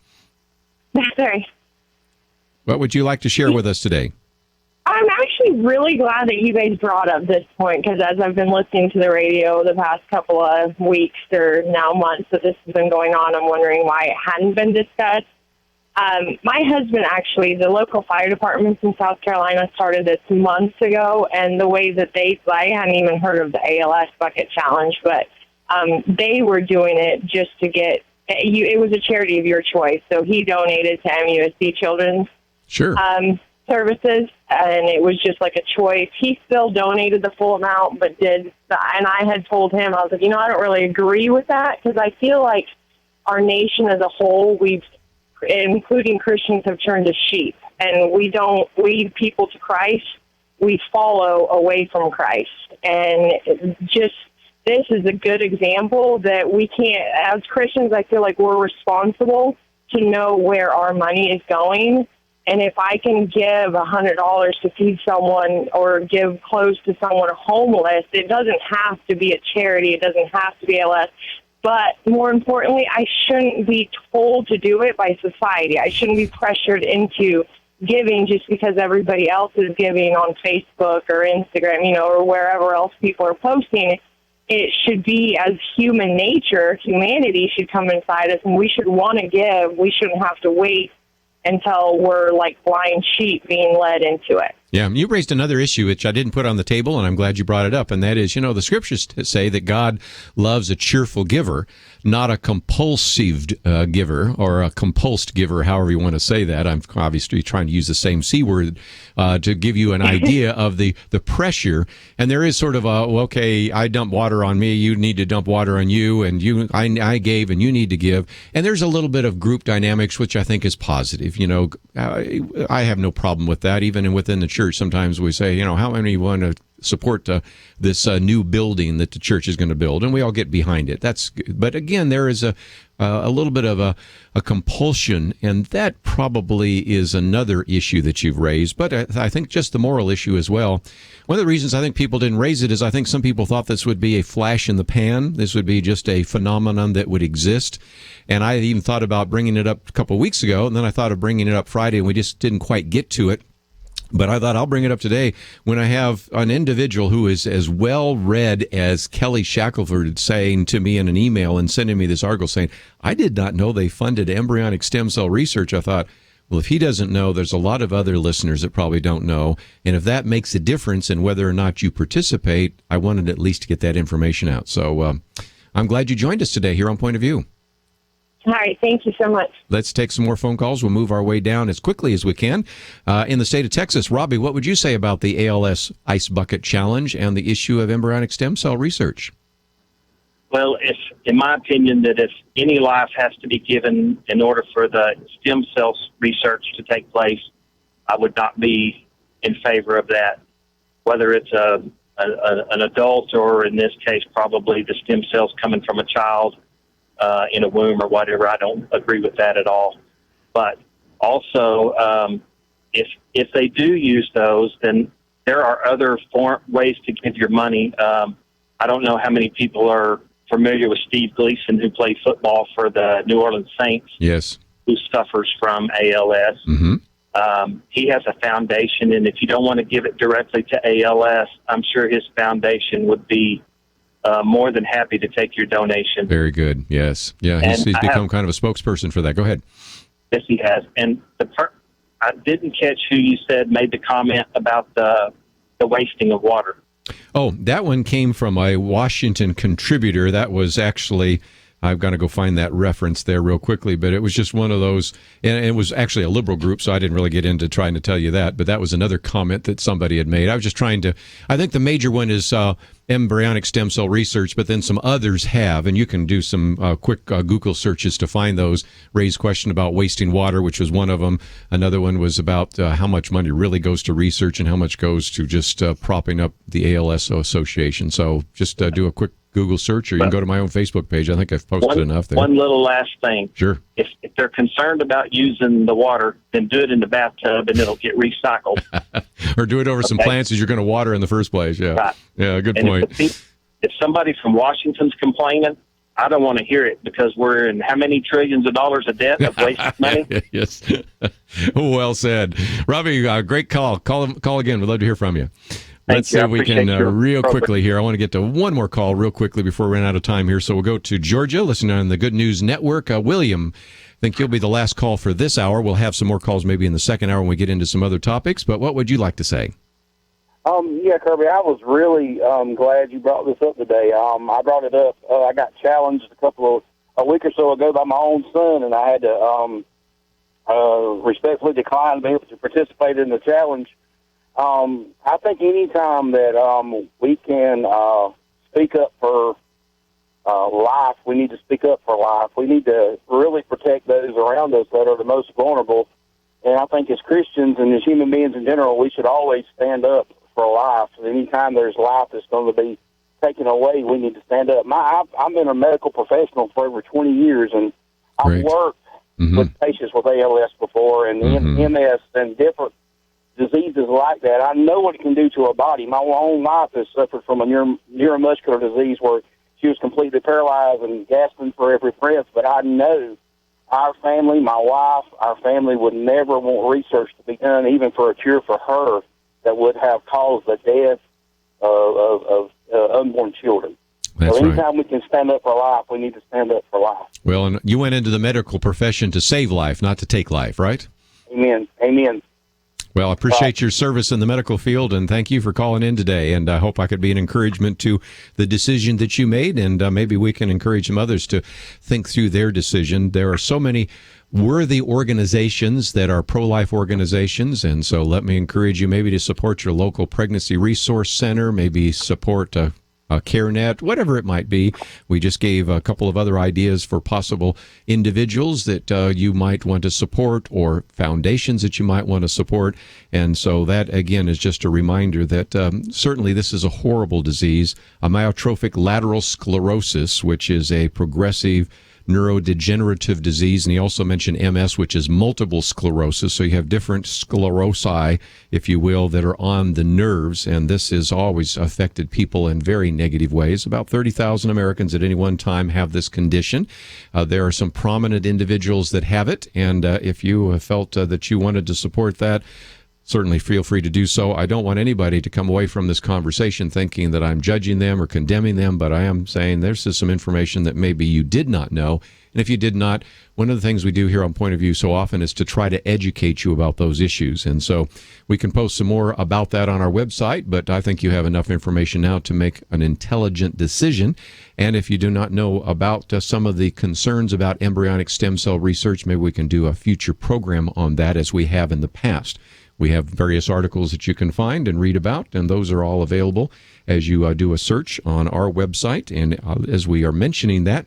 Sorry. What would you like to share with us today? I'm actually really glad that you guys brought up this point, because as I've been listening to the radio the past couple of weeks or now months that this has been going on, I'm wondering why it hadn't been discussed. My husband, actually, the local fire departments in South Carolina started this months ago, and the way that I hadn't even heard of the ALS Bucket Challenge, but they were doing it just to get, it was a charity of your choice. So he donated to MUSC Children's Services, and it was just like a choice. He still donated the full amount, but and I had told him, I was like, I don't really agree with that, because I feel like our nation as a whole, including Christians, have turned to sheep, and we don't lead people to Christ. We follow away from Christ. And this is a good example that we can't, as Christians, I feel like we're responsible to know where our money is going. And if I can give $100 to feed someone or give clothes to someone homeless, it doesn't have to be a charity. It doesn't have to be ALS. But more importantly, I shouldn't be told to do it by society. I shouldn't be pressured into giving just because everybody else is giving on Facebook or Instagram, or wherever else people are posting. It should be, as human nature, humanity should come inside us, and we should want to give. We shouldn't have to wait until we're like blind sheep being led into it. Yeah, you raised another issue which I didn't put on the table, and I'm glad you brought it up, and that is, the scriptures say that God loves a cheerful giver, not a compulsive giver or a compulsed giver, however you want to say that. I'm obviously trying to use the same C word to give you an idea of the pressure. And there is sort of okay, I dump water on me, you need to dump water on you, and I gave and you need to give. And there's a little bit of group dynamics, which I think is positive. I have no problem with that, even within the church. Sometimes we say, how many want to support this new building that the church is going to build, and we all get behind it. But again, there is a little bit of a compulsion, and that probably is another issue that you've raised. But I think just the moral issue as well. One of the reasons I think people didn't raise it is I think some people thought this would be a flash in the pan. This would be just a phenomenon that would exist. And I even thought about bringing it up a couple of weeks ago, and then I thought of bringing it up Friday, and we just didn't quite get to it. But I thought I'll bring it up today when I have an individual who is as well read as Kelly Shackelford saying to me in an email and sending me this article saying, I did not know they funded embryonic stem cell research. I thought, well, if he doesn't know, there's a lot of other listeners that probably don't know. And if that makes a difference in whether or not you participate, I wanted at least to get that information out. So I'm glad you joined us today here on Point of View. All right. Thank you so much. Let's take some more phone calls. We'll move our way down as quickly as we can. In the state of Texas, Robbie, what would you say about the ALS Ice Bucket Challenge and the issue of embryonic stem cell research? Well, in my opinion, that if any life has to be given in order for the stem cell research to take place, I would not be in favor of that. Whether it's an adult or, in this case, probably the stem cells coming from a child in a womb or whatever, I don't agree with that at all. But also, if they do use those, then there are other ways to give your money. I don't know how many people are familiar with Steve Gleason, who played football for the New Orleans Saints. Yes. Who suffers from ALS. Mm-hmm. He has a foundation, and if you don't want to give it directly to ALS, I'm sure his foundation would be more than happy to take your donation. Very good. Yes. Yeah, he's become kind of a spokesperson for that. Go ahead. Yes, he has. And I didn't catch who you said made the comment about the wasting of water. Oh, that one came from a Washington contributor. That was actually, I've got to go find that reference there real quickly, but it was just one of those, and it was actually a liberal group, so I didn't really get into trying to tell you that, but that was another comment that somebody had made. I was just trying to, I think the major one is embryonic stem cell research, but then some others have, and you can do some quick Google searches to find those. Raised question about wasting water, which was one of them. Another one was about how much money really goes to research and how much goes to just propping up the ALS Association. So just do a quick Google search, or you can go to my own Facebook page. I think I've posted enough there. One little last thing. Sure. If they're concerned about using the water, then do it in the bathtub and it'll get recycled. Or do it over some plants as you're going to water in the first place. Yeah. Right. Yeah, good point. If somebody from Washington's complaining, I don't want to hear it, because we're in how many trillions of dollars of debt of wasted money? Yes. Well said. Robbie, great call. Call again. We'd love to hear from you. Let's see if we can real quickly here. I want to get to one more call real quickly before we run out of time here. So we'll go to Georgia, listening on the Good News Network. William, think you'll be the last call for this hour. We'll have some more calls maybe in the second hour when we get into some other topics. But what would you like to say? Yeah, Kerby, I was really glad you brought this up today. I brought it up. I got challenged a week or so ago by my own son, and I had to respectfully decline to be able to participate in the challenge. I think any time that we can speak up for life, we need to speak up for life. We need to really protect those around us that are the most vulnerable. And I think as Christians and as human beings in general, we should always stand up for life. Anytime there's life that's going to be taken away, we need to stand up. I've been a medical professional for over 20 years, and I've worked with patients with ALS before and MS and different diseases like that. I know what it can do to a body. My own wife has suffered from a neuromuscular disease where she was completely paralyzed and gasping for every breath, but I know our family, my wife, our family would never want research to be done, even for a cure for her, that would have caused the death of unborn children. That's so anytime right. we can stand up for life, we need to stand up for life. Well, and you went into the medical profession to save life, not to take life, right? Amen. Amen. Well, I appreciate your service in the medical field, and thank you for calling in today. And I hope I could be an encouragement to the decision that you made, and maybe we can encourage some others to think through their decision. There are so many worthy organizations that are pro-life organizations, and so let me encourage you maybe to support your local pregnancy resource center, maybe support CareNet, whatever it might be. We just gave a couple of other ideas for possible individuals that you might want to support or foundations that you might want to support. And so that, again, is just a reminder that certainly this is a horrible disease, amyotrophic lateral sclerosis, which is a progressive neurodegenerative disease, and he also mentioned MS, which is multiple sclerosis. So you have different sclerosi, if you will, that are on the nerves, and this has always affected people in very negative ways. About 30,000 Americans at any one time have this condition. There are some prominent individuals that have it, and if you felt that you wanted to support that, certainly feel free to do so. I don't want anybody to come away from this conversation thinking that I'm judging them or condemning them, but I am saying there's just some information that maybe you did not know. And if you did not, one of the things we do here on Point of View so often is to try to educate you about those issues. And so we can post some more about that on our website, but I think you have enough information now to make an intelligent decision. And if you do not know about some of the concerns about embryonic stem cell research, maybe we can do a future program on that as we have in the past. We have various articles that you can find and read about, and those are all available as you do a search on our website. And as we are mentioning that,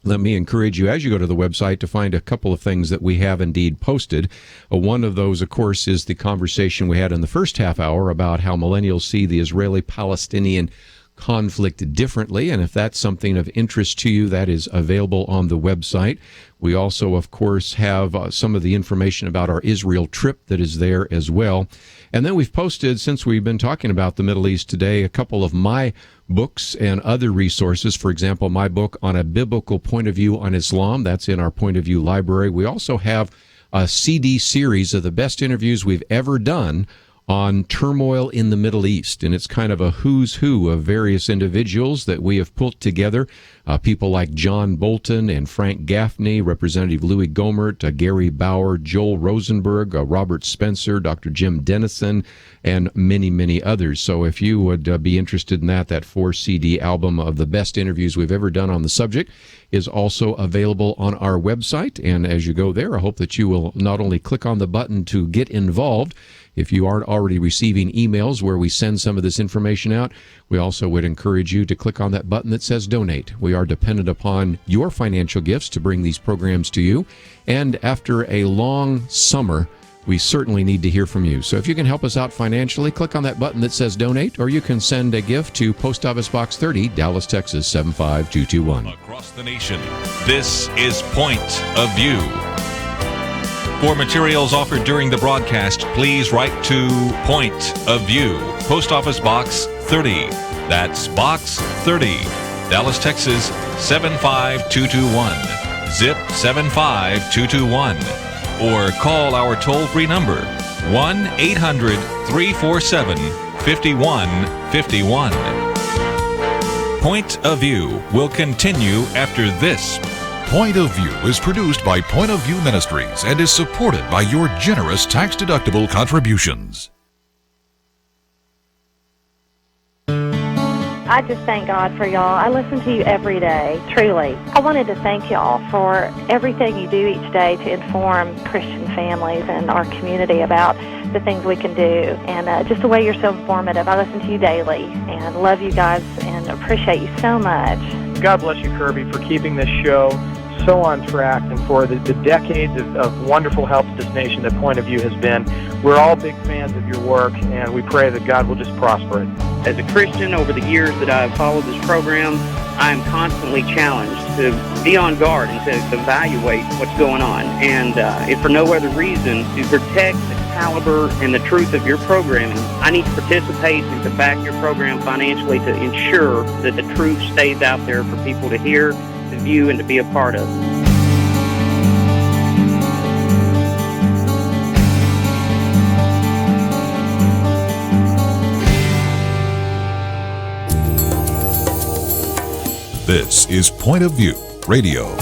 let me encourage you, as you go to the website, to find a couple of things that we have indeed posted. One of those, of course, is the conversation we had in the first half hour about how millennials see the Israeli-Palestinian conflict differently, and if that's something of interest to you, that is available on the website. We also, of course, have some of the information about our Israel trip that is there as well. And then we've posted, since we've been talking about the Middle East today, a couple of my books and other resources. For example, my book on a biblical point of view on Islam, that's in our Point of View library. We also have a CD series of the best interviews we've ever done on turmoil in the Middle East, and it's kind of a who's who of various individuals that we have put together. People like John Bolton and Frank Gaffney, Representative Louis Gohmert, Gary Bauer, Joel Rosenberg, Robert Spencer, Dr. Jim Dennison, and many, many others. So if you would be interested in that 4-CD album of the best interviews we've ever done on the subject is also available on our website. And as you go there, I hope that you will not only click on the button to get involved. If you aren't already receiving emails where we send some of this information out, we also would encourage you to click on that button that says donate. We are dependent upon your financial gifts to bring these programs to you. And after a long summer, we certainly need to hear from you. So if you can help us out financially, click on that button that says donate, or you can send a gift to Post Office Box 30, Dallas, Texas 75221. Across the nation, this is Point of View. For materials offered during the broadcast, please write to Point of View, Post Office Box 30. That's Box 30, Dallas, Texas 75221. Zip 75221. Or call our toll-free number, 1-800-347-5151. Point of View will continue after this Point of View is produced by Point of View Ministries and is supported by your generous tax-deductible contributions. I just thank God for y'all. I listen to you every day, truly. I wanted to thank y'all for everything you do each day to inform Christian families and our community about the things we can do, and just the way you're so informative. I listen to you daily and love you guys and appreciate you so much. God bless you, Kerby, for keeping this show so on track and for the decades of wonderful help to this nation that Point of View has been. We're all big fans of your work, and we pray that God will just prosper it. As a Christian, over the years that I've followed this program, I am constantly challenged to be on guard and to evaluate what's going on. And if for no other reason, to protect the caliber and the truth of your programming, I need to participate and to back your program financially to ensure that the truth stays out there for people to hear, to view, and to be a part of. This is Point of View Radio.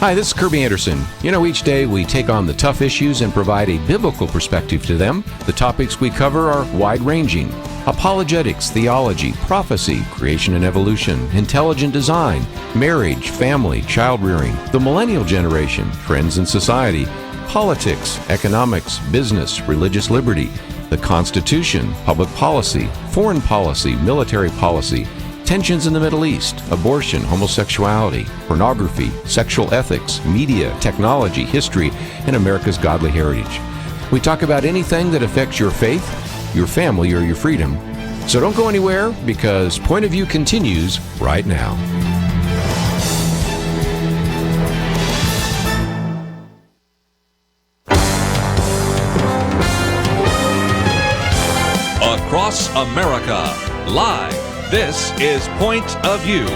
Hi, this is Kerby Anderson. You know, each day we take on the tough issues and provide a biblical perspective to them. The topics we cover are wide-ranging: apologetics, theology, prophecy, creation and evolution, intelligent design, marriage, family, child-rearing, the millennial generation, trends in society, politics, economics, business, religious liberty, the Constitution, public policy, foreign policy, military policy, tensions in the Middle East, abortion, homosexuality, pornography, sexual ethics, media, technology, history, and America's godly heritage. We talk about anything that affects your faith, your family, or your freedom. So don't go anywhere, because Point of View continues right now. Across America, live. This is Point of View.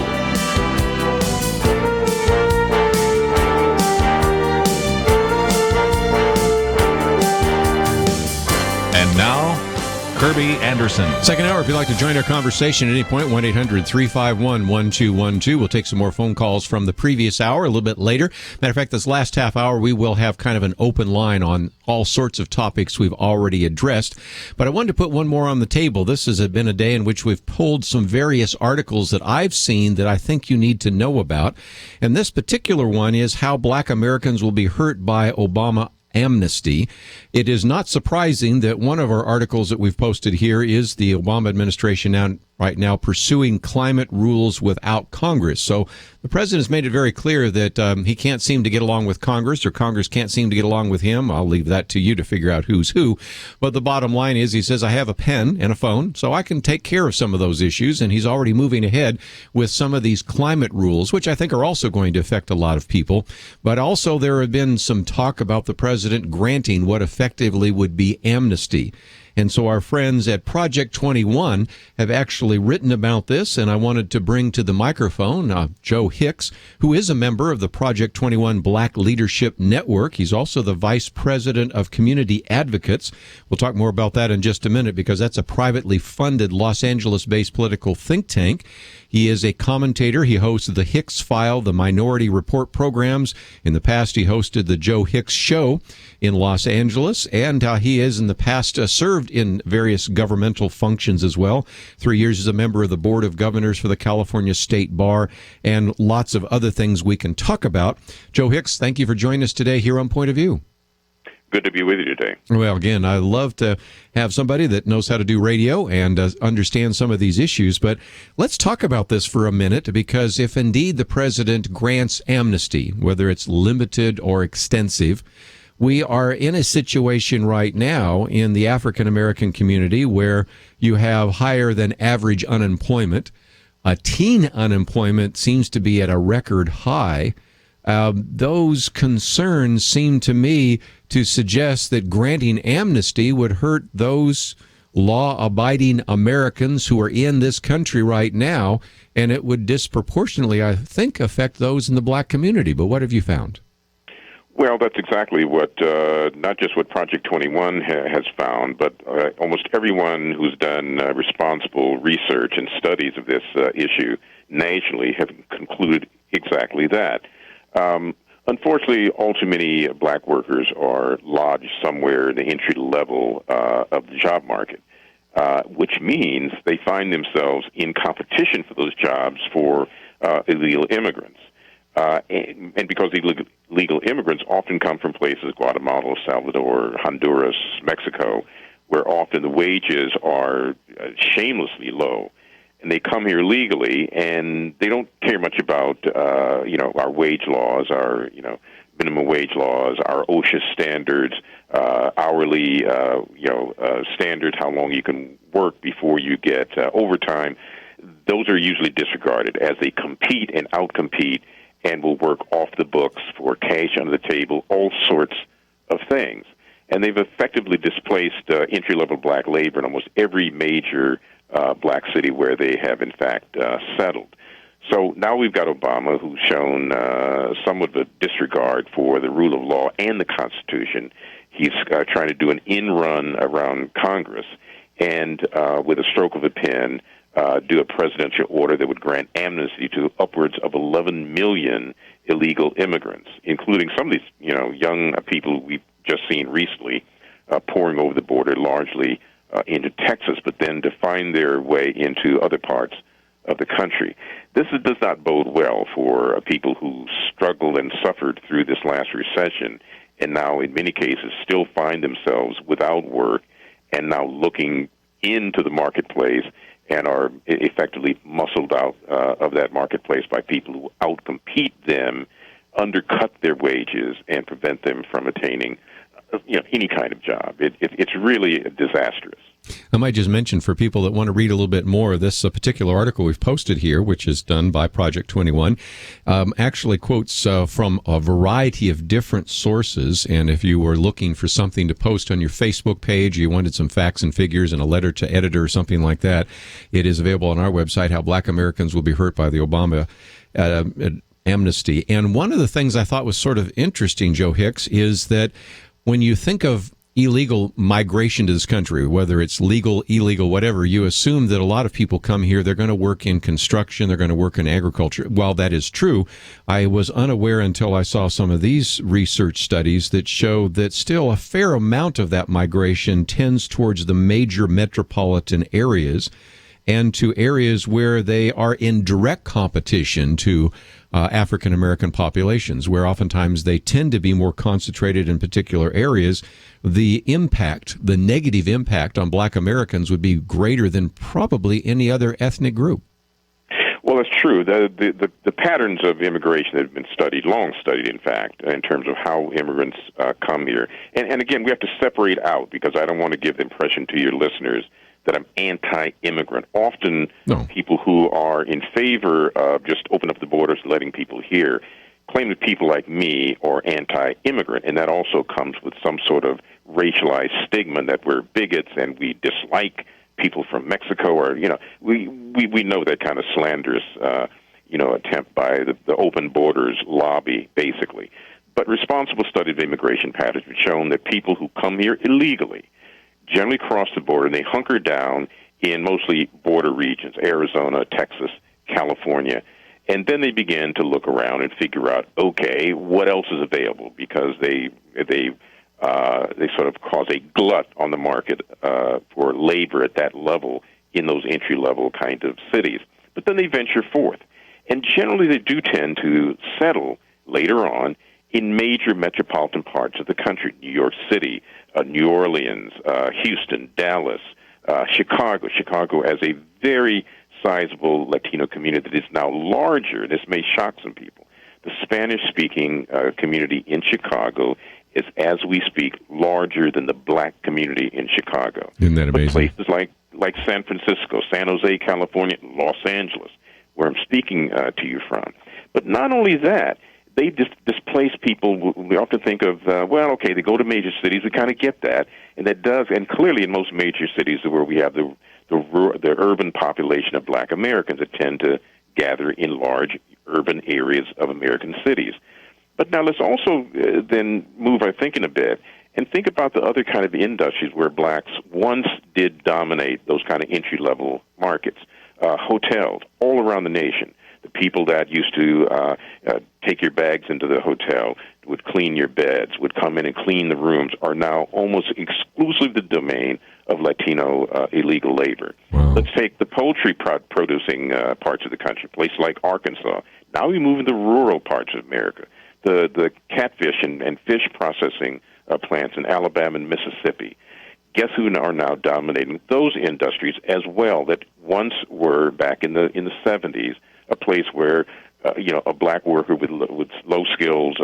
And now, Kerby Anderson. Second hour, if you'd like to join our conversation at any point, 1-800-351-1212. We'll take some more phone calls from the previous hour a little bit later. Matter of fact, this last half hour, we will have kind of an open line on all sorts of topics we've already addressed. But I wanted to put one more on the table. This has been a day in which we've pulled some various articles that I've seen that I think you need to know about. And this particular one is how Black Americans will be hurt by Obama amnesty. It is not surprising that one of our articles that we've posted here is the Obama administration right now pursuing climate rules without Congress. So the president has made it very clear that he can't seem to get along with Congress, or Congress can't seem to get along with him. I'll leave that to you to figure out who's who. But the bottom line is, he says, I have a pen and a phone, so I can take care of some of those issues. And he's already moving ahead with some of these climate rules, which I think are also going to affect a lot of people. But also there have been some talk about the president granting what effectively would be amnesty. And so our friends at Project 21 have actually written about this, and I wanted to bring to the microphone Joe Hicks, who is a member of the Project 21 Black Leadership Network. He's also the Vice President of Community Advocates. We'll talk more about that in just a minute, because that's a privately funded Los Angeles-based political think tank. He is a commentator. He hosts the Hicks File, the Minority Report programs. In the past, he hosted the Joe Hicks Show in Los Angeles, and he has in the past served in various governmental functions as well. 3 years as a member of the Board of Governors for the California State Bar, and lots of other things we can talk about. Joe Hicks, thank you for joining us today here on Point of View. Good to be with you today. Well, again, I love to have somebody that knows how to do radio and understands some of these issues. But let's talk about this for a minute, because if indeed the president grants amnesty, whether it's limited or extensive, we are in a situation right now in the African-American community where you have higher than average unemployment. Teen unemployment seems to be at a record high. Those concerns seem to me to suggest that granting amnesty would hurt those law-abiding Americans who are in this country right now, and it would disproportionately, I think, affect those in the black community. But what have you found? Well, that's exactly what, not just what Project 21 has found, but almost everyone who's done responsible research and studies of this issue nationally have concluded exactly that. Unfortunately, all too many black workers are lodged somewhere in the entry level of the job market, which means they find themselves in competition for those jobs for illegal immigrants. And because illegal immigrants often come from places, Guatemala, Salvador, Honduras, Mexico, where often the wages are shamelessly low. And they come here legally, and they don't care much about, our wage laws, our, minimum wage laws, our OSHA standards, hourly, standards, how long you can work before you get overtime. Those are usually disregarded as they compete and outcompete and will work off the books for cash under the table, all sorts of things. And they've effectively displaced entry-level black labor in almost every major black city where they have, in fact, settled. So now we've got Obama, who's shown somewhat of a disregard for the rule of law and the Constitution. He's trying to do an in-run around Congress, and with a stroke of a pen, do a presidential order that would grant amnesty to upwards of 11 million illegal immigrants, including some of these, young people we've just seen recently pouring over the border, largely into Texas, but then to find their way into other parts of the country. This does not bode well for people who struggled and suffered through this last recession, and now in many cases still find themselves without work and now looking into the marketplace and are effectively muscled out of that marketplace by people who outcompete them, undercut their wages, and prevent them from attaining any kind of job. It's really disastrous. I might just mention for people that want to read a little bit more, this particular article we've posted here, which is done by Project 21, actually quotes from a variety of different sources. And if you were looking for something to post on your Facebook page, you wanted some facts and figures and a letter to editor or something like that, it is available on our website, How Black Americans Will Be Hurt by the Obama Amnesty. And one of the things I thought was sort of interesting, Joe Hicks, is that when you think of illegal migration to this country, whether it's legal, illegal, whatever, you assume that a lot of people come here, they're going to work in construction, they're going to work in agriculture. While that is true, I was unaware until I saw some of these research studies that show that still a fair amount of that migration tends towards the major metropolitan areas and to areas where they are in direct competition to African American populations, where oftentimes they tend to be more concentrated in particular areas. The impact, the negative impact on Black Americans would be greater than probably any other ethnic group. Well, it's true. The patterns of immigration have been studied, long studied, in fact, in terms of how immigrants come here. And again, we have to separate out, because I don't want to give the impression to your listeners that I'm anti-immigrant. Often people who are in favor of just open up the borders, letting people here, claim that people like me are anti-immigrant, and that also comes with some sort of racialized stigma that we're bigots and we dislike people from Mexico, or we know that kind of slanderous attempt by the open borders lobby, basically. But responsible study of immigration patterns have shown that people who come here illegally generally cross the border and they hunker down in mostly border regions, Arizona, Texas, California, and then they begin to look around and figure out, okay, what else is available, because they sort of cause a glut on the market for labor at that level in those entry-level kind of cities. But then they venture forth, and generally they do tend to settle later on in major metropolitan parts of the country: New York City, New Orleans, Houston, Dallas, Chicago. Chicago has a very sizable Latino community that is now larger. This may shock some people. The Spanish-speaking community in Chicago is, as we speak, larger than the Black community in Chicago. Isn't that amazing? But places like San Francisco, San Jose, California, Los Angeles, where I'm speaking to you from. But not only that, they displace people. We often think of, they go to major cities. We kind of get that, and that does. And clearly, in most major cities, where we have the urban population of Black Americans that tend to gather in large urban areas of American cities. But now let's also then move our thinking a bit and think about the other kind of industries where Blacks once did dominate those kind of entry-level markets. Hotels all around the nation. The people that used to take your bags into the hotel, would clean your beds, would come in and clean the rooms, are now almost exclusively the domain of Latino illegal labor. Wow. Let's take the poultry producing parts of the country, places like Arkansas. Now we move into rural parts of America. The catfish and fish processing plants in Alabama and Mississippi. Guess who are now dominating those industries as well, that once were, back in the 70s, a place where a Black worker with low skills,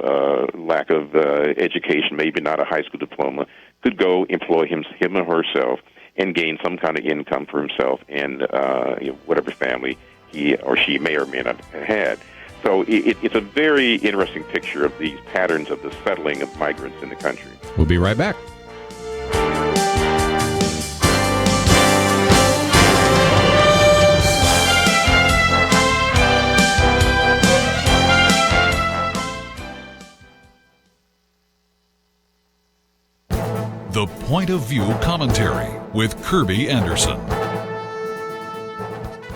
lack of education, maybe not a high school diploma, could go employ him or herself and gain some kind of income for himself and whatever family he or she may or may not have had. So it's a very interesting picture of these patterns of the settling of migrants in the country. We'll be right back. The Point of View Commentary with Kerby Anderson.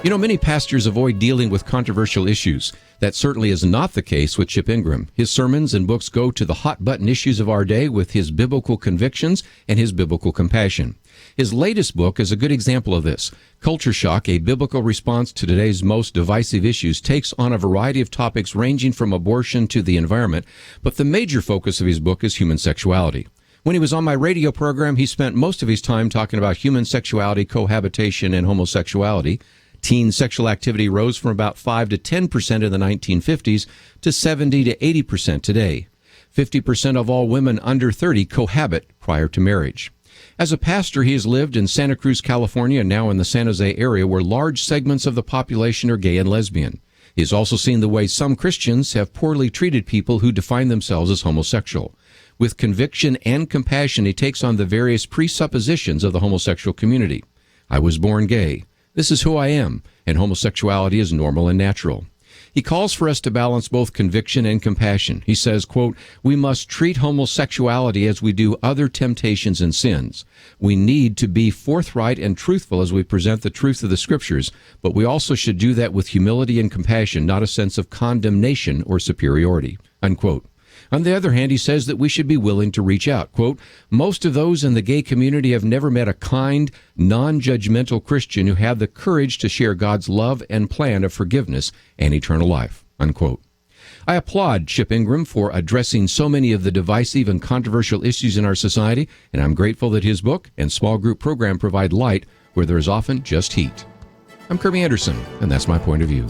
You know, many pastors avoid dealing with controversial issues. That certainly is not the case with Chip Ingram. His sermons and books go to the hot-button issues of our day with his biblical convictions and his biblical compassion. His latest book is a good example of this. Culture Shock, a biblical response to today's most divisive issues, takes on a variety of topics ranging from abortion to the environment, but the major focus of his book is human sexuality. When he was on my radio program, he spent most of his time talking about human sexuality, cohabitation, and homosexuality. Teen sexual activity rose from about 5 to 10% in the 1950s to 70 to 80% today. 50% of all women under 30 cohabit prior to marriage. As a pastor, he has lived in Santa Cruz, California, and now in the San Jose area, where large segments of the population are gay and lesbian. He has also seen the way some Christians have poorly treated people who define themselves as homosexual. With conviction and compassion, he takes on the various presuppositions of the homosexual community. I was born gay. This is who I am, and homosexuality is normal and natural. He calls for us to balance both conviction and compassion. He says, quote, "We must treat homosexuality as we do other temptations and sins. We need to be forthright and truthful as we present the truth of the Scriptures, but we also should do that with humility and compassion, not a sense of condemnation or superiority," unquote. On the other hand, he says that we should be willing to reach out. Quote, "Most of those in the gay community have never met a kind, non-judgmental Christian who had the courage to share God's love and plan of forgiveness and eternal life," unquote. I applaud Chip Ingram for addressing so many of the divisive and controversial issues in our society, and I'm grateful that his book and small group program provide light where there is often just heat. I'm Kerby Anderson, and that's my point of view.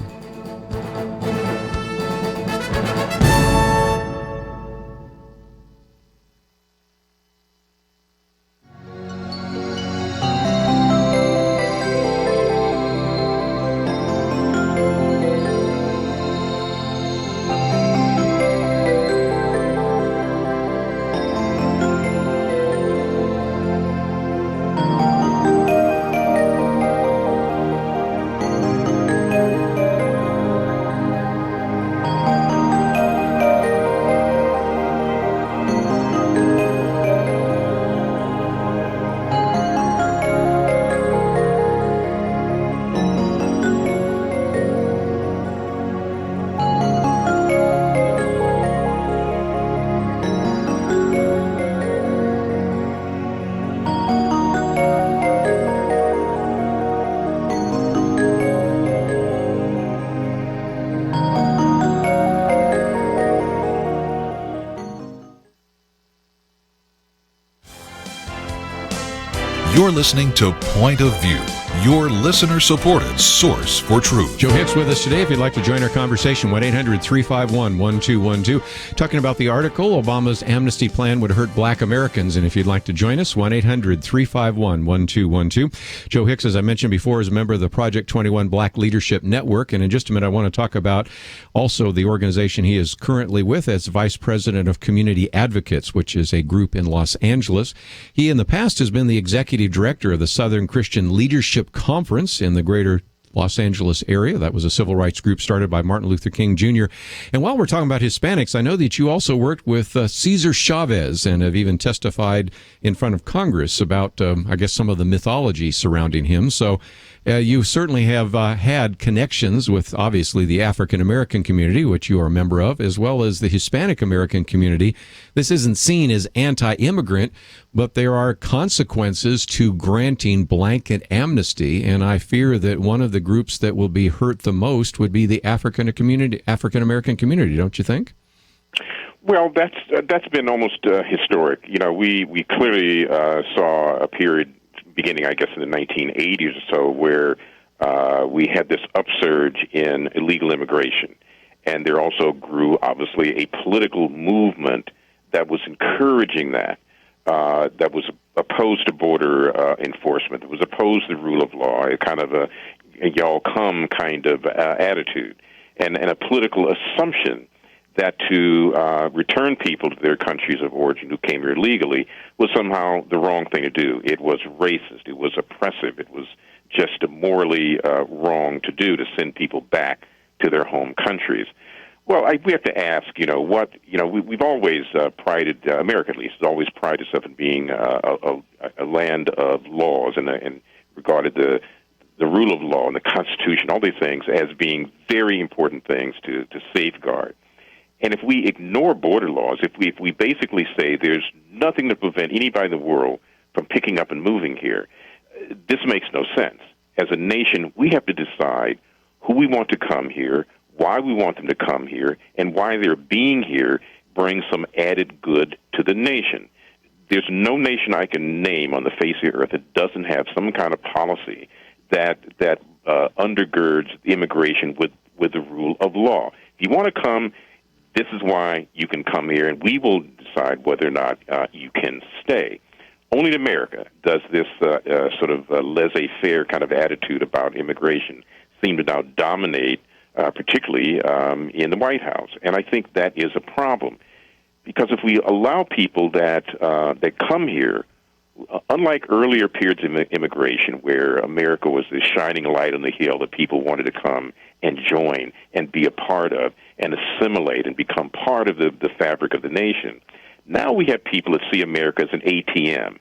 You're listening to Point of View, your listener-supported source for truth. Joe Hicks with us today. If you'd like to join our conversation, 1-800-351-1212. Talking about the article, Obama's amnesty plan would hurt black Americans. And if you'd like to join us, 1-800-351-1212. Joe Hicks, as I mentioned before, is a member of the Project 21 Black Leadership Network. And in just a minute, I want to talk about also the organization he is currently with as Vice President of Community Advocates, which is a group in Los Angeles. He, in the past, has been the Executive Director of the Southern Christian Leadership Conference in the greater Los Angeles area. That was a civil rights group started by Martin Luther King Jr. And while we're talking about Hispanics, I know that you also worked with Cesar Chavez and have even testified in front of Congress about, I guess, some of the mythology surrounding him. So you certainly have had connections with, obviously, the African-American community, which you are a member of, as well as the Hispanic-American community. This isn't seen as anti-immigrant, but there are consequences to granting blanket amnesty, and I fear that one of the groups that will be hurt the most would be the African-American community, don't you think? Well, that's been almost historic. You know, we clearly saw a period beginning, I guess, in the 1980s or so, where we had this upsurge in illegal immigration. And there also grew, obviously, a political movement that was encouraging that was opposed to border enforcement, that was opposed to the rule of law, a kind of a y'all come kind of attitude, and a political assumption that to return people to their countries of origin who came here legally was somehow the wrong thing to do. It was racist. It was oppressive. It was just morally wrong to do, to send people back to their home countries. Well, we have to ask, we've always prided, America at least, has always prided itself in being a land of laws and regarded the rule of law and the Constitution, all these things, as being very important things to safeguard. And if we ignore border laws, if we basically say there's nothing to prevent anybody in the world from picking up and moving here, this makes no sense. As a nation, we have to decide who we want to come here, why we want them to come here, and why their being here brings some added good to the nation. There's no nation I can name on the face of the earth that doesn't have some kind of policy that undergirds immigration with the rule of law. If you want to come, this is why you can come here, and we will decide whether or not you can stay. Only in America does this sort of laissez-faire kind of attitude about immigration seem to now dominate, particularly in the White House. And I think that is a problem, because if we allow people that come here, unlike earlier periods of immigration where America was this shining light on the hill that people wanted to come and join and be a part of and assimilate and become part of the fabric of the nation, now we have people that see America as an ATM.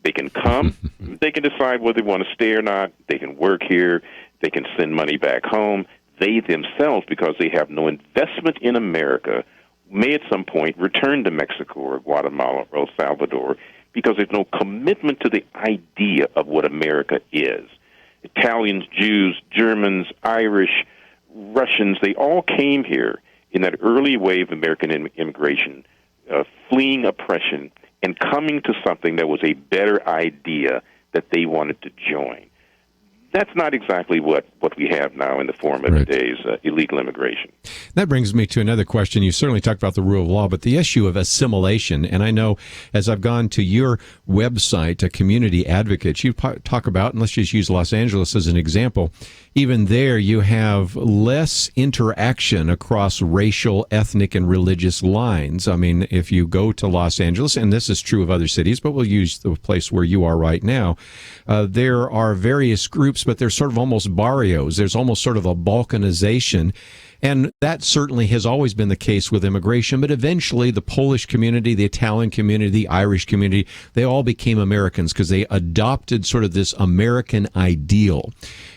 They can come, they can decide whether they want to stay or not, they can work here, they can send money back home. They themselves, because they have no investment in America, may at some point return to Mexico or Guatemala or El Salvador because there's no commitment to the idea of what America is. Italians, Jews, Germans, Irish, Russians, they all came here in that early wave of American immigration, fleeing oppression and coming to something that was a better idea that they wanted to join. That's not exactly what we have now in the form of today's illegal immigration. That brings me to another question. You certainly talked about the rule of law, but the issue of assimilation. And I know as I've gone to your website, a community advocate, you talk about, and let's just use Los Angeles as an example, even there you have less interaction across racial, ethnic, and religious lines. I mean, if you go to Los Angeles, and this is true of other cities, but we'll use the place where you are right now, there are various groups, but they're sort of almost barrios. There's almost sort of a balkanization. And that certainly has always been the case with immigration. But eventually the Polish community, the Italian community, the Irish community, they all became Americans because they adopted sort of this American ideal.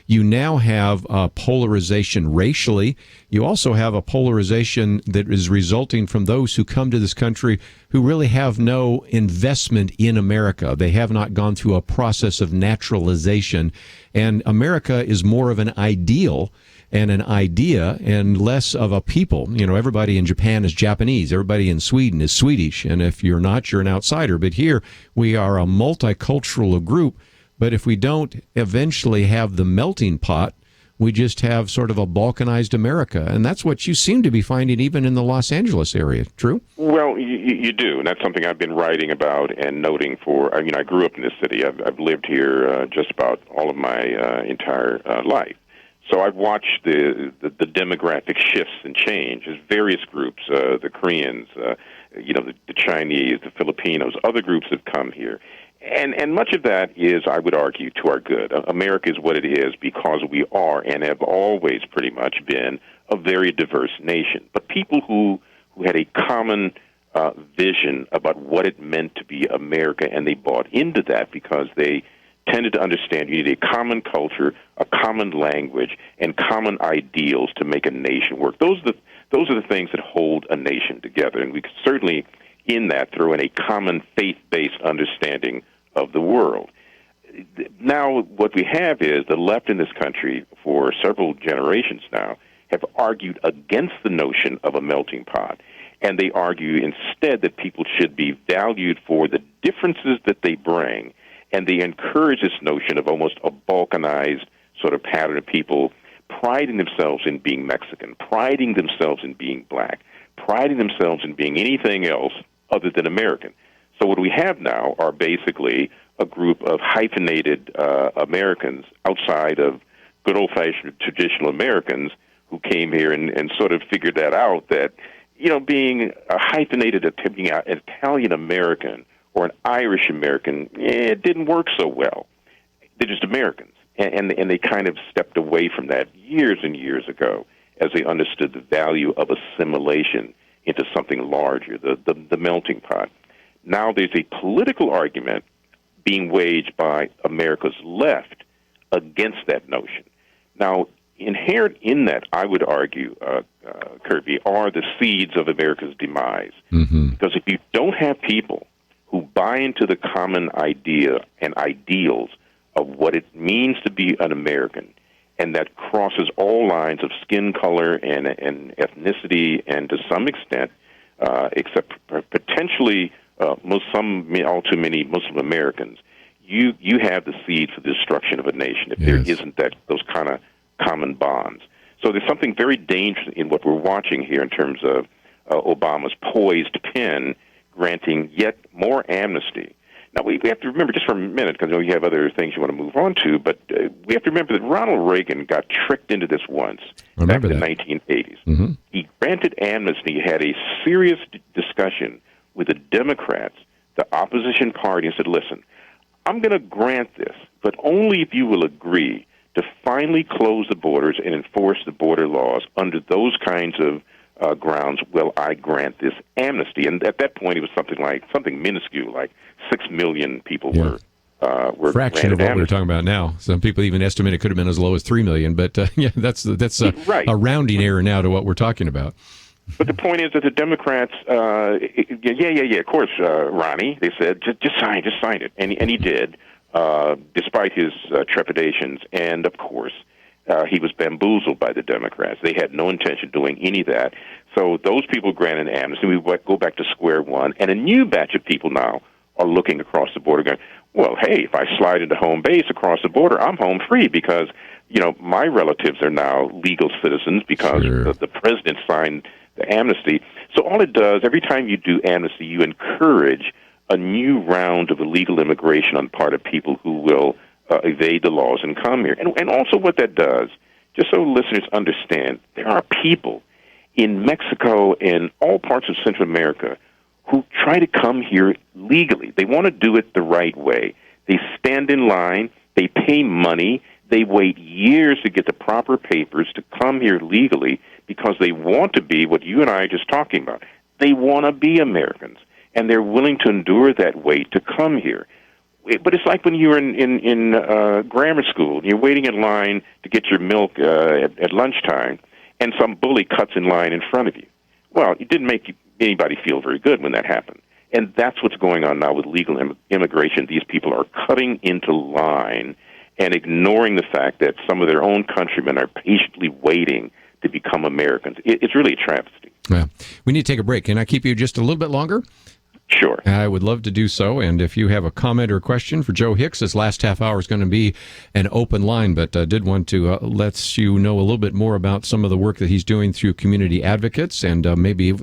You now have polarization racially. You also have a polarization that is resulting from those who come to this country who really have no investment in America. They have not gone through a process of naturalization. And America is more of an ideal and an idea and less of a people. You know, everybody in Japan is Japanese. Everybody in Sweden is Swedish. And if you're not, you're an outsider. But here we are a multicultural group. But if we don't eventually have the melting pot, we just have sort of a balkanized America. And that's what you seem to be finding even in the Los Angeles area. True? Well, you do. And that's something I've been writing about and noting for. I mean, I grew up in this city. I've lived here just about all of my entire life. So I've watched the demographic shifts and change as various groups, the Koreans, the Chinese, the Filipinos, other groups have come here. And much of that is, I would argue, to our good. America is what it is because we are and have always pretty much been a very diverse nation. But people who had a common vision about what it meant to be America, and they bought into that because they tended to understand you need a common culture, a common language, and common ideals to make a nation work. Those are the things that hold a nation together, and we could certainly, in that, throw in a common faith-based understanding of the world. Now, what we have is the left in this country, for several generations now, have argued against the notion of a melting pot, and they argue instead that people should be valued for the differences that they bring. And they encourage this notion of almost a balkanized sort of pattern of people priding themselves in being Mexican, priding themselves in being black, priding themselves in being anything else other than American. So what we have now are basically a group of hyphenated Americans outside of good old-fashioned traditional Americans who came here and sort of figured that out, that, being a hyphenated Italian American or an Irish American, it didn't work so well. They're just Americans. And they kind of stepped away from that years and years ago. as they understood the value of assimilation into something larger, the melting pot. Now there's a political argument being waged by America's left against that notion. Now, inherent in that, I would argue, Kerby, are the seeds of America's demise. Mm-hmm. Because if you don't have people who buy into the common idea and ideals of what it means to be an American, and that crosses all lines of skin color and ethnicity, and to some extent, except potentially all too many Muslim Americans, you have the seed for the destruction of a nation if there isn't those kind of common bonds. So there's something very dangerous in what we're watching here in terms of Obama's poised pen granting yet more amnesty. Now, we have to remember, just for a minute, because you have other things you want to move on to, but we have to remember that Ronald Reagan got tricked into this once, back in the 1980s. Mm-hmm. He granted amnesty. He had a serious discussion with the Democrats, the opposition party, and said, listen, I'm going to grant this, but only if you will agree to finally close the borders and enforce the border laws under those kinds of grounds. Will I grant this amnesty? And at that point, it was something minuscule, like 6 million people were fraction of what we're talking about now. Some people even estimate it could have been as low as 3 million, but that's right. A rounding error now to what we're talking about. But the point is that the Democrats, of course, Ronnie, they said, just sign it. And he did, despite his trepidations. And, of course, he was bamboozled by the Democrats. They had no intention of doing any of that. So those people granted amnesty. We go back to square one. And a new batch of people now are looking across the border going, well, hey, if I slide into home base across the border, I'm home free because, my relatives are now legal citizens because the president signed the amnesty. So all it does, every time you do amnesty, you encourage a new round of illegal immigration on the part of people who will evade the laws and come here. And also what that does, just so listeners understand, there are people in Mexico and all parts of Central America who try to come here legally. They want to do it the right way. They stand in line, they pay money, they wait years to get the proper papers to come here legally because they want to be what you and I are just talking about. They want to be Americans, and they're willing to endure that wait to come here. But it's like when you're in grammar school, and you're waiting in line to get your milk at lunchtime, and some bully cuts in line in front of you. Well, it didn't make anybody feel very good when that happened. And that's what's going on now with legal immigration. These people are cutting into line and ignoring the fact that some of their own countrymen are patiently waiting to become Americans. It's really a travesty. Yeah. We need to take a break. Can I keep you just a little bit longer? Sure. I would love to do so. And if you have a comment or question for Joe Hicks, this last half hour is going to be an open line, but I did want to let you know a little bit more about some of the work that he's doing through community advocates, and maybe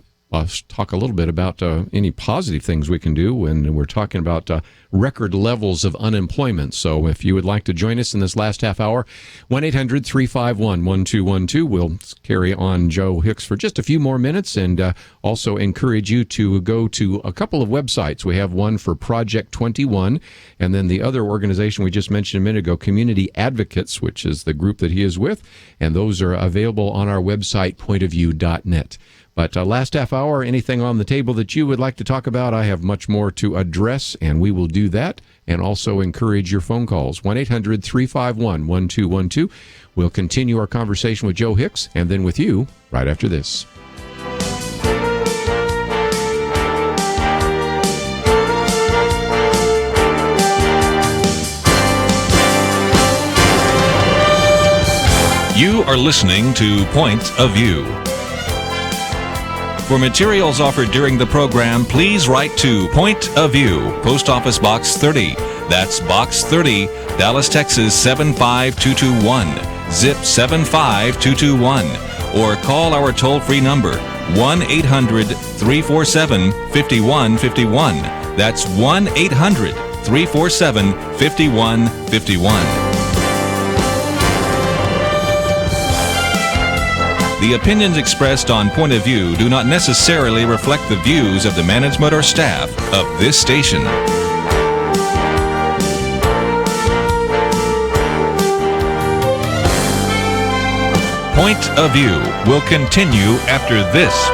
talk a little bit about any positive things we can do when we're talking about record levels of unemployment. So if you would like to join us in this last half hour, 1-800-351-1212. We'll carry on Joe Hicks for just a few more minutes, and also encourage you to go to a couple of websites. We have one for Project 21, and then the other organization we just mentioned a minute ago, Community Advocates, which is the group that he is with, and those are available on our website, pointofview.net. But last half hour, anything on the table that you would like to talk about? I have much more to address, and we will do that, and also encourage your phone calls. 1-800-351-1212. We'll continue our conversation with Joe Hicks, and then with you right after this. You are listening to Point of View. For materials offered during the program, please write to Point of View, Post Office Box 30. That's Box 30, Dallas, Texas 75221, zip 75221. Or call our toll-free number, 1-800-347-5151. That's 1-800-347-5151. The opinions expressed on Point of View do not necessarily reflect the views of the management or staff of this station. Point of View will continue after this.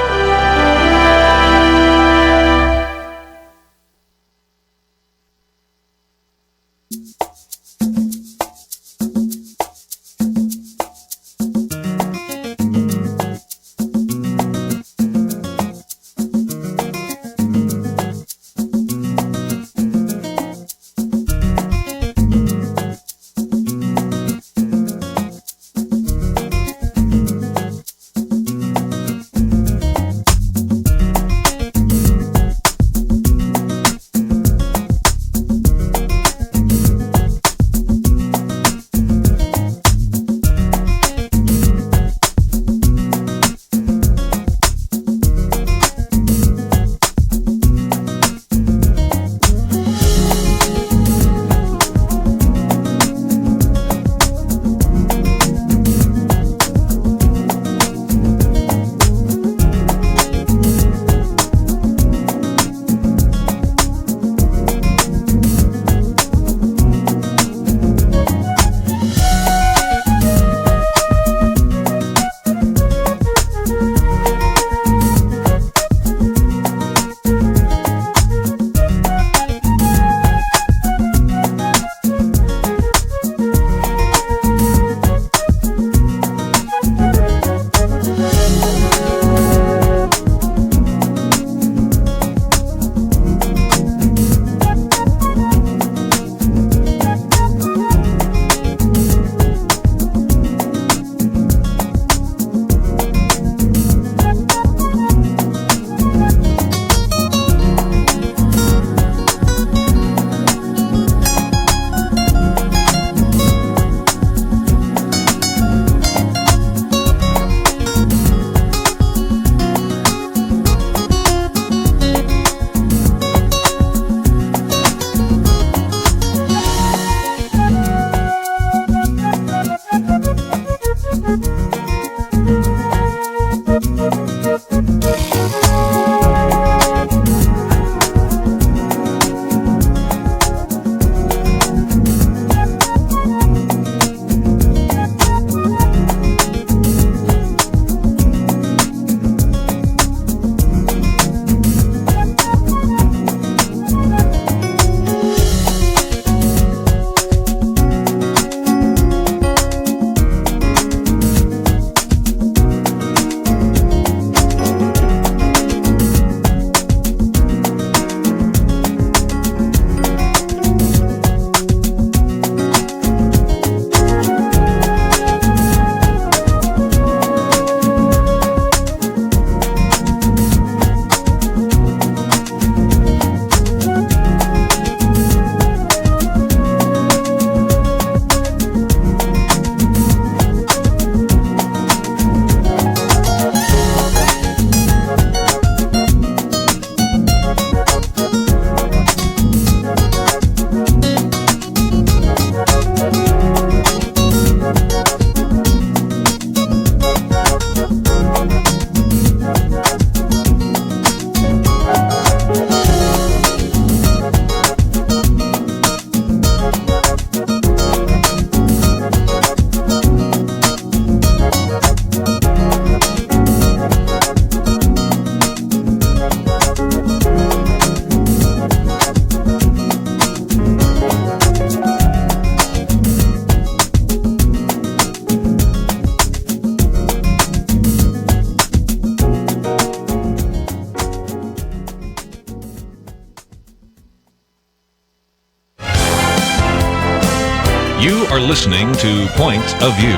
You are listening to Point of View.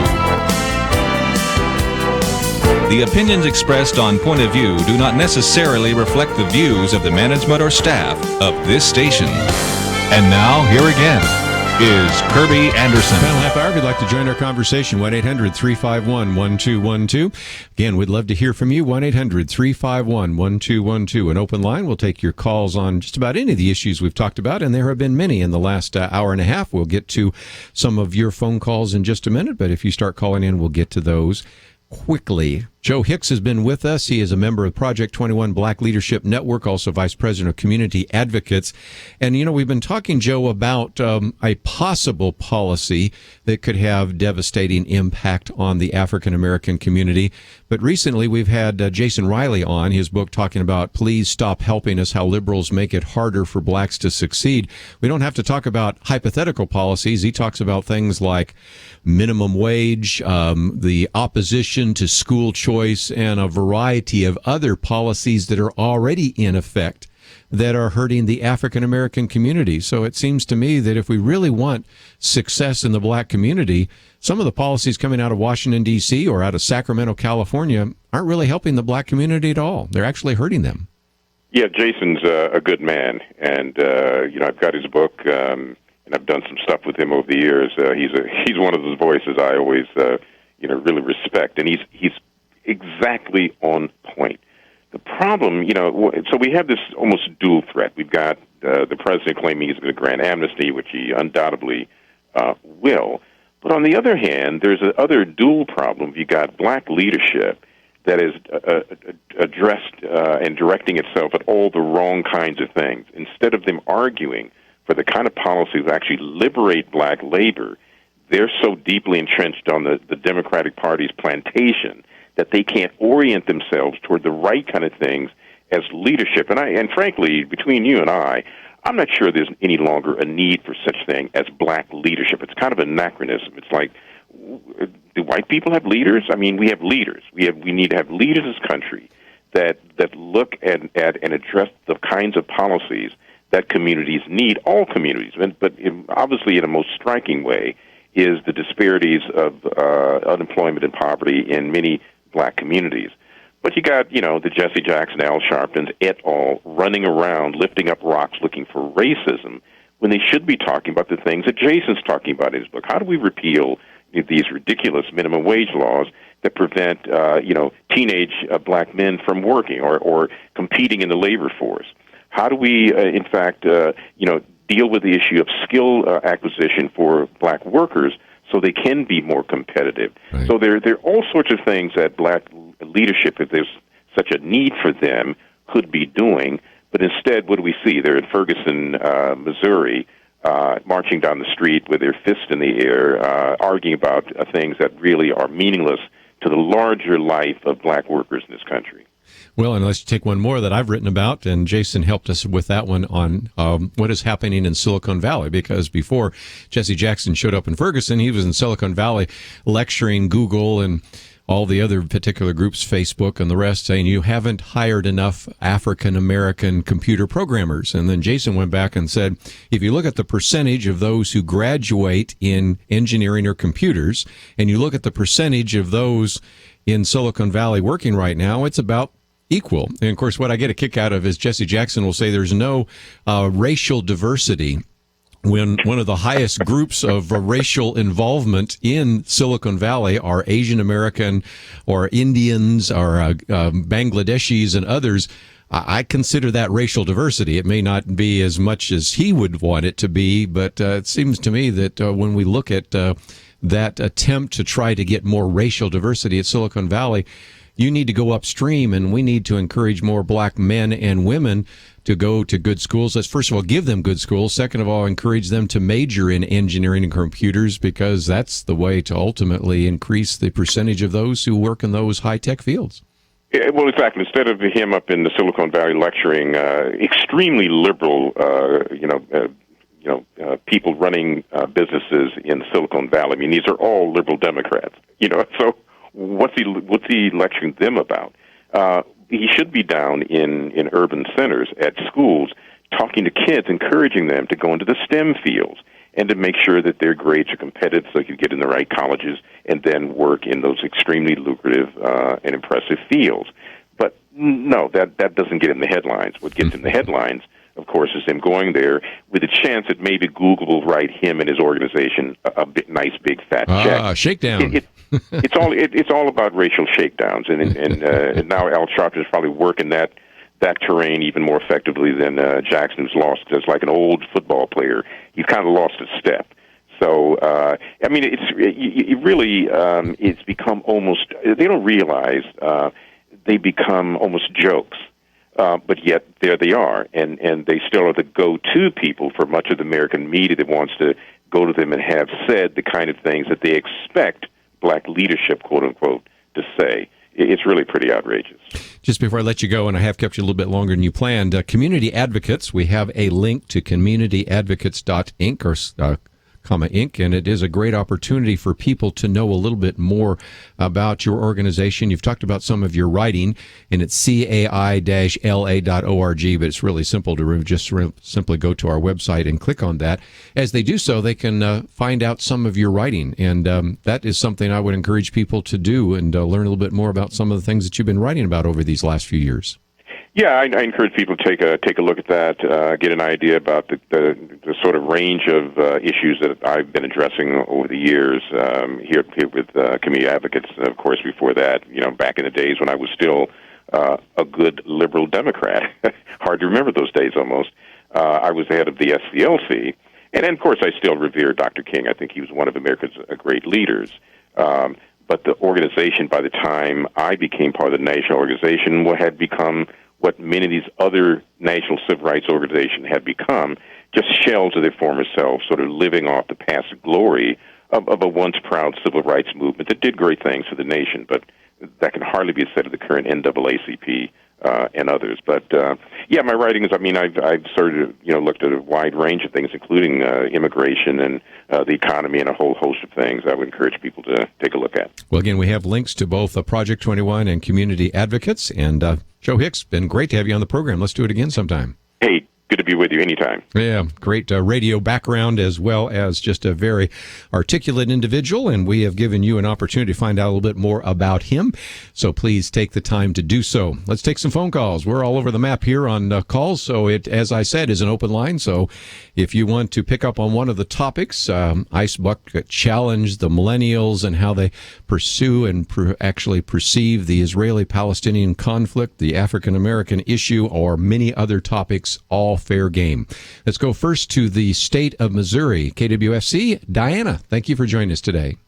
The opinions expressed on Point of View do not necessarily reflect the views of the management or staff of this station. And now, here again is Kerby Anderson. Final half hour, if you'd like to join our conversation, 1-800-351-1212. Again, we'd love to hear from you, 1-800-351-1212. An open line. We'll take your calls on just about any of the issues we've talked about, and there have been many in the last hour and a half. We'll get to some of your phone calls in just a minute, but if you start calling in, we'll get to those quickly. Joe Hicks has been with us. He is a member of Project 21 Black Leadership Network, also Vice President of Community Advocates. And, we've been talking, Joe, about a possible policy that could have devastating impact on the African-American community. But recently we've had Jason Riley on his book talking about Please Stop Helping Us, How Liberals Make It Harder for Blacks to Succeed. We don't have to talk about hypothetical policies. He talks about things like minimum wage, the opposition to school choice, and a variety of other policies that are already in effect that are hurting the African-American community. So it seems to me that if we really want success in the black community, some of the policies coming out of Washington, D.C. or out of Sacramento, California aren't really helping the black community at all. They're actually hurting them. Yeah, Jason's a good man, and I've got his book, and I've done some stuff with him over the years. He's one of those voices I always really respect, and he's exactly on point. The problem, so we have this almost dual threat. We've got the president claiming he's going to grant amnesty, which he undoubtedly will. But on the other hand, there's another dual problem. You've got black leadership that is addressed and directing itself at all the wrong kinds of things. Instead of them arguing for the kind of policies that actually liberate black labor, they're so deeply entrenched on the Democratic Party's plantation that they can't orient themselves toward the right kind of things as leadership. And frankly, between you and I'm not sure there's any longer a need for such thing as black leadership. It's kind of anachronism. It's like, do white people have leaders? I mean, we have leaders. We need to have leaders in this country that look at and address the kinds of policies that communities need, all communities. But obviously, in a most striking way, is the disparities of unemployment and poverty in many black communities. But you got, the Jesse Jackson, Al Sharptons, et al., running around, lifting up rocks, looking for racism, when they should be talking about the things that Jason's talking about in his book. How do we repeal these ridiculous minimum wage laws that prevent, teenage black men from working or competing in the labor force? How do we, in fact, deal with the issue of skill acquisition for black workers so they can be more competitive? Right. So there are all sorts of things that black leadership, if there's such a need for them, could be doing. But instead, what do we see? They're in Ferguson, Missouri, marching down the street with their fists in the air, arguing about things that really are meaningless to the larger life of black workers in this country. Well, and let's take one more that I've written about, and Jason helped us with that one on what is happening in Silicon Valley, because before Jesse Jackson showed up in Ferguson, he was in Silicon Valley lecturing Google and all the other particular groups, Facebook and the rest, saying you haven't hired enough African-American computer programmers. And then Jason went back and said, if you look at the percentage of those who graduate in engineering or computers, and you look at the percentage of those in Silicon Valley working right now, it's about equal. And of course, what I get a kick out of is Jesse Jackson will say there's no racial diversity when one of the highest groups of racial involvement in Silicon Valley are Asian American or Indians or Bangladeshis and others. I consider that racial diversity. It may not be as much as he would want it to be, but it seems to me that when we look at that attempt to try to get more racial diversity at Silicon Valley, you need to go upstream, and we need to encourage more black men and women to go to good schools. Let's first of all give them good schools. Second of all, encourage them to major in engineering and computers, because that's the way to ultimately increase the percentage of those who work in those high-tech fields. Yeah, well, exactly. Instead of him up in the Silicon Valley lecturing extremely liberal, people running businesses in Silicon Valley. I mean, these are all liberal Democrats. So what's he lecturing them about? He should be down in urban centers at schools talking to kids, encouraging them to go into the STEM fields and to make sure that their grades are competitive so they can get in the right colleges and then work in those extremely lucrative and impressive fields. But no, that doesn't get in the headlines. What gets in the headlines, of course, is him going there with a chance that maybe Google will write him and his organization a nice big fat check. Shakedown. It's all about racial shakedowns, and now Al Sharpton is probably working that terrain even more effectively than Jackson, who's lost. It's like an old football player; he's kind of lost his step. So, I mean, it's become almost, they don't realize they become almost jokes. But yet there they are, and they still are the go-to people for much of the American media that wants to go to them and have said the kind of things that they expect black leadership, quote-unquote, to say. It's really pretty outrageous. Just before I let you go, and I have kept you a little bit longer than you planned, Community Advocates, we have a link to communityadvocates.inc or Inc., and it is a great opportunity for people to know a little bit more about your organization. You've talked about some of your writing, and it's cai-la.org, but it's really simple to just simply go to our website and click on that. As they do so, they can find out some of your writing, and that is something I would encourage people to do and learn a little bit more about some of the things that you've been writing about over these last few years. Yeah, I encourage people to take a look at that, get an idea about the sort of range of issues that I've been addressing over the years here with Community Advocates. Of course, before that, back in the days when I was still a good liberal Democrat, hard to remember those days almost. I was the head of the SCLC, and then, of course, I still revere Dr. King. I think he was one of America's great leaders. But the organization, by the time I became part of the national organization, had become what many of these other national civil rights organizations had become, just shells of their former selves, sort of living off the past glory of a once proud civil rights movement that did great things for the nation, but that can hardly be said of the current NAACP and others. But yeah, my writings, I mean, I've sort of looked at a wide range of things, including immigration and the economy and a whole host of things I would encourage people to take a look at. Well, again, we have links to both Project 21 and Community Advocates, and Joe Hicks, been great to have you on the program. Let's do it again sometime. Hey, good to be with you anytime. Yeah, great radio background as well as just a very articulate individual, and we have given you an opportunity to find out a little bit more about him, so please take the time to do so. Let's take some phone calls. We're all over the map here on calls, so it, as I said, is an open line, so if you want to pick up on one of the topics, Ice Bucket Challenge, the Millennials, and how they pursue and actually perceive the Israeli-Palestinian conflict, the African-American issue, or many other topics, all fair game. Let's go first to the state of Missouri. KWFC, Diana, thank you for joining us today.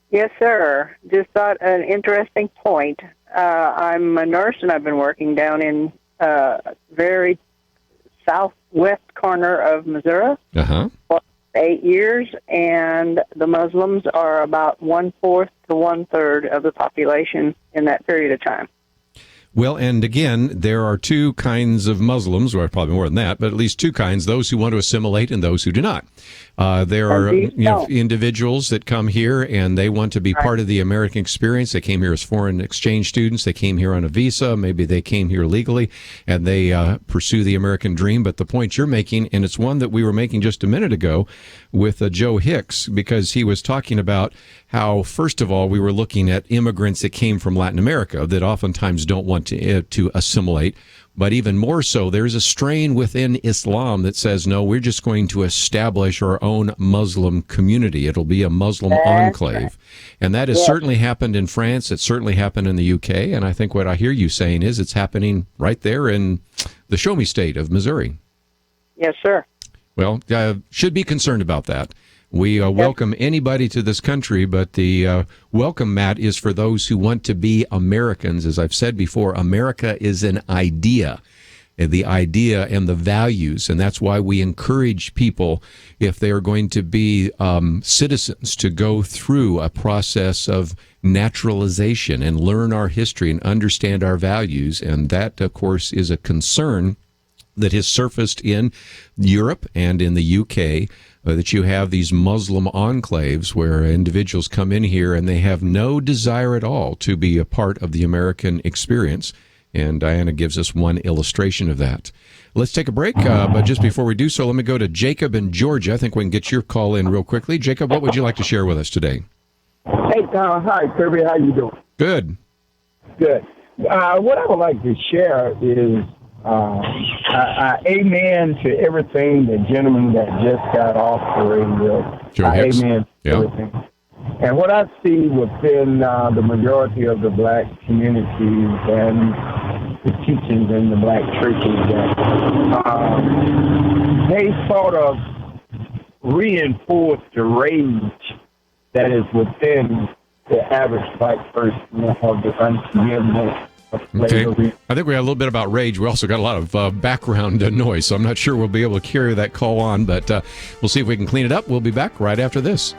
Yes, sir. Just thought an interesting point. I'm a nurse, and I've been working down in very southwest corner of Missouri for 8 years, and the Muslims are about 1/4 to 1/3 of the population in that period of time. Well, and again, there are two kinds of Muslims, or probably more than that, but at least two kinds, those who want to assimilate and those who do not. There are individuals that come here and they want to be part of the American experience. They came here as foreign exchange students. They came here on a visa. Maybe they came here legally, and they pursue the American dream. But the point you're making, and it's one that we were making just a minute ago with Joe Hicks, because he was talking about how, first of all, we were looking at immigrants that came from Latin America that oftentimes don't want to assimilate. But even more so, there's a strain within Islam that says, no, we're just going to establish our own Muslim community. It'll be a Muslim enclave. And that has certainly happened in France. It certainly happened in the UK. And I think what I hear you saying is it's happening right there in the Show Me state of Missouri. Yes, sir. Well, should be concerned about that. We welcome anybody to this country, but the welcome mat is for those who want to be Americans. As I've said before, America is an idea, the idea and the values, and that's why we encourage people, if they are going to be citizens, to go through a process of naturalization and learn our history and understand our values, and that, of course, is a concern that has surfaced in Europe and in the UK, that you have these Muslim enclaves where individuals come in here and they have no desire at all to be a part of the American experience. And Diana gives us one illustration of that. Let's take a break, but just before we do so, let me go to Jacob in Georgia. I think we can get your call in real quickly. Jacob, what would you like to share with us today? Hey, hi, Kerby. How you doing? Good. Good. What I would like to share is amen to everything the gentleman that just got off the radio. Amen to everything. And what I see within the majority of the black communities and the teachings in the black churches, that they sort of reinforce the rage that is within the average black person of the unforgiveness of slavery. Okay. I think we got a little bit about rage. We also got a lot of background noise, so I'm not sure we'll be able to carry that call on, but we'll see if we can clean it up. We'll be back right after this.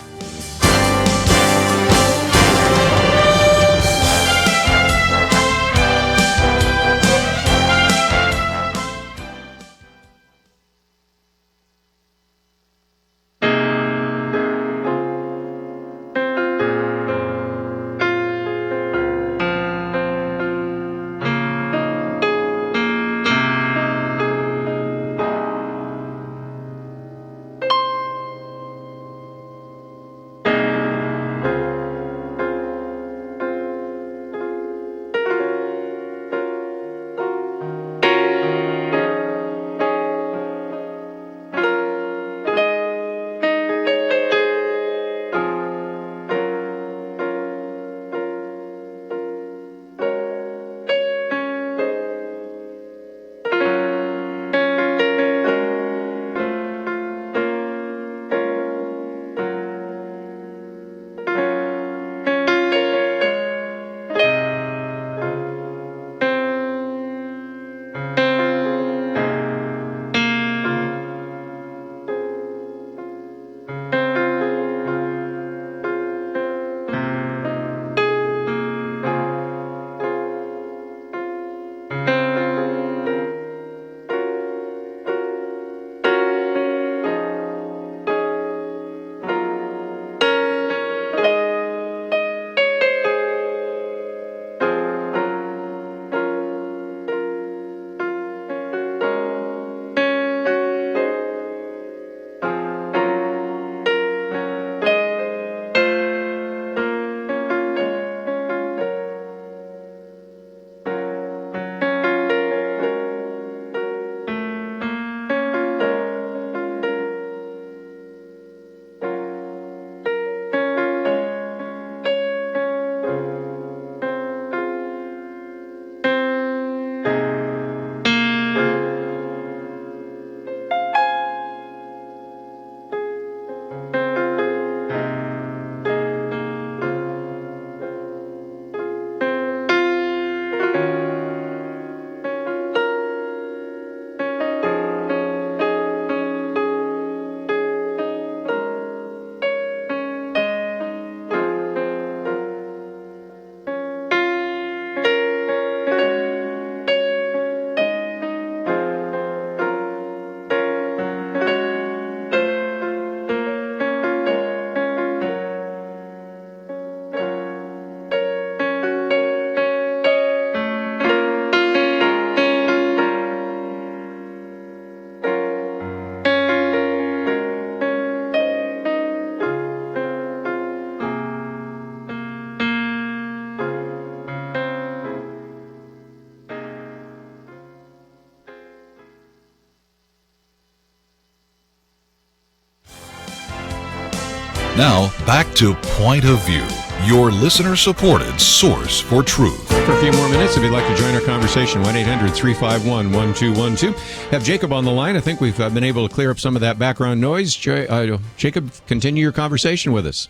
Now, back to Point of View, your listener-supported source for truth. For a few more minutes, if you'd like to join our conversation, 1-800-351-1212. Have Jacob on the line. I think we've been able to clear up some of that background noise. Jacob, continue your conversation with us.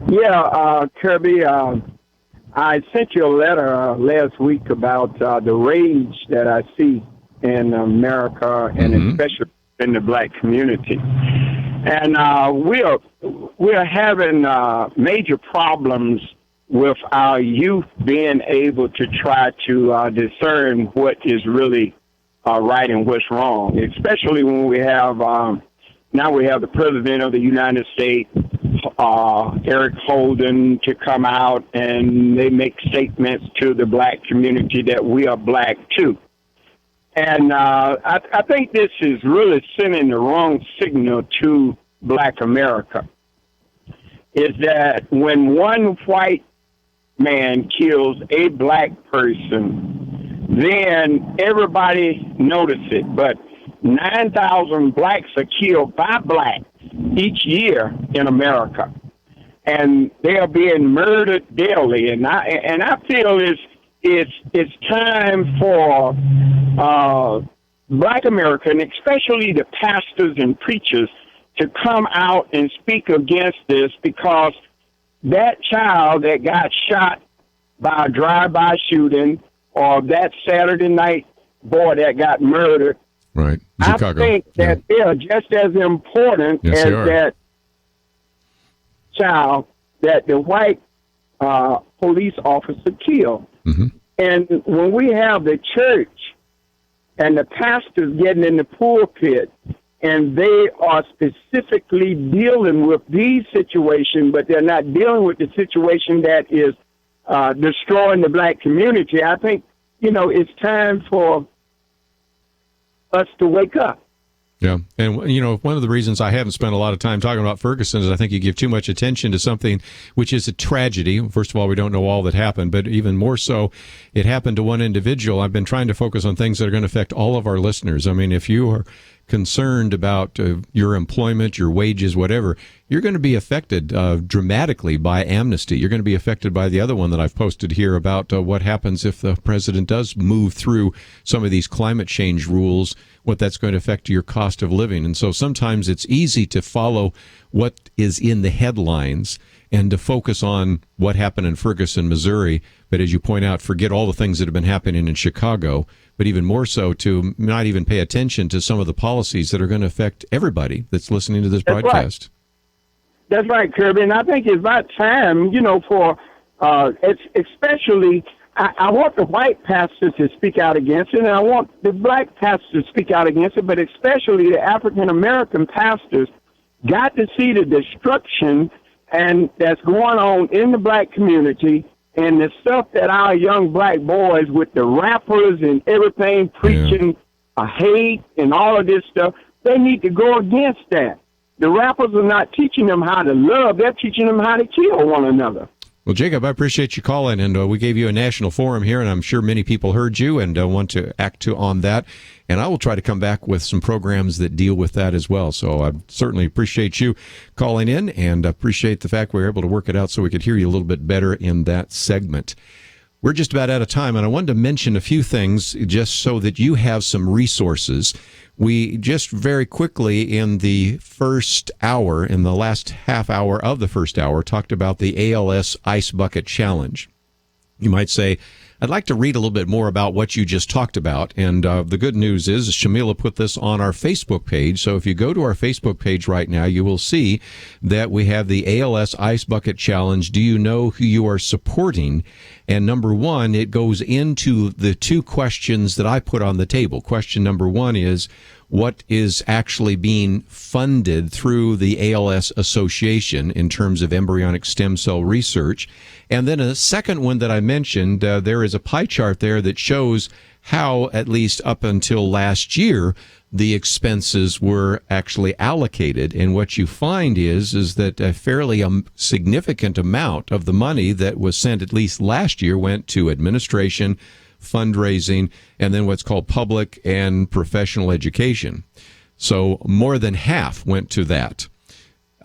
Yeah, Kerby, I sent you a letter last week about the rage that I see in America and especially in the black community. And we're having major problems with our youth being able to try to discern what is really right and what's wrong, especially when we have now we have the President of the United States, Eric Holden, to come out and they make statements to the black community that we are black too. And I think this is really sending the wrong signal to black America, is that when one white man kills a black person, then everybody notices it. But 9,000 blacks are killed by blacks each year in America, and they are being murdered daily. And I feel it's time for black America, and especially the pastors and preachers, to come out and speak against this, because that child that got shot by a drive-by shooting, or that Saturday night boy that got murdered, right? Chicago. I think that they're just as important as that child that the white police officer killed. Mm-hmm. And when we have the church and the pastors getting in the pulpit, and they are specifically dealing with these situations, but they're not dealing with the situation that is destroying the black community, I think, it's time for us to wake up. Yeah. And, one of the reasons I haven't spent a lot of time talking about Ferguson is I think you give too much attention to something which is a tragedy. First of all, we don't know all that happened, but even more so, it happened to one individual. I've been trying to focus on things that are going to affect all of our listeners. I mean, if you are concerned about your employment, your wages, whatever, you're going to be affected dramatically by amnesty. You're going to be affected by the other one that I've posted here about what happens if the president does move through some of these climate change rules, what that's going to affect your cost of living. And so sometimes it's easy to follow what is in the headlines and to focus on what happened in Ferguson, Missouri. But as you point out, forget all the things that have been happening in Chicago, but even more so to not even pay attention to some of the policies that are going to affect everybody that's listening to this broadcast. Right. That's right, Kerby. And I think it's about time, for especially, I want the white pastors to speak out against it, and I want the black pastors to speak out against it, but especially the African-American pastors got to see the destruction and that's going on in the black community, and the stuff that our young black boys with the rappers and everything preaching hate and all of this stuff, they need to go against that. The rappers are not teaching them how to love. They're teaching them how to kill one another. Well, Jacob, I appreciate you calling, and we gave you a national forum here, and I'm sure many people heard you and want to act on that. And I will try to come back with some programs that deal with that as well. So I certainly appreciate you calling in, and appreciate the fact we were able to work it out so we could hear you a little bit better in that segment. We're just about out of time, and I wanted to mention a few things just so that you have some resources. We just very quickly in the first hour, in the last half hour of the first hour, talked about the ALS Ice Bucket Challenge. You might say, I'd like to read a little bit more about what you just talked about. And the good news is Shamila put this on our Facebook page. So if you go to our Facebook page right now, you will see that we have the ALS Ice Bucket Challenge. Do you know who you are supporting? And number one, it goes into the two questions that I put on the table. Question number one is, what is actually being funded through the ALS Association in terms of embryonic stem cell research? And then a second one that I mentioned, there is a pie chart there that shows how, at least up until last year, the expenses were actually allocated. And what you find is that a fairly significant amount of the money that was sent, at least last year, went to administration, fundraising, and then what's called public and professional education. So more than half went to that.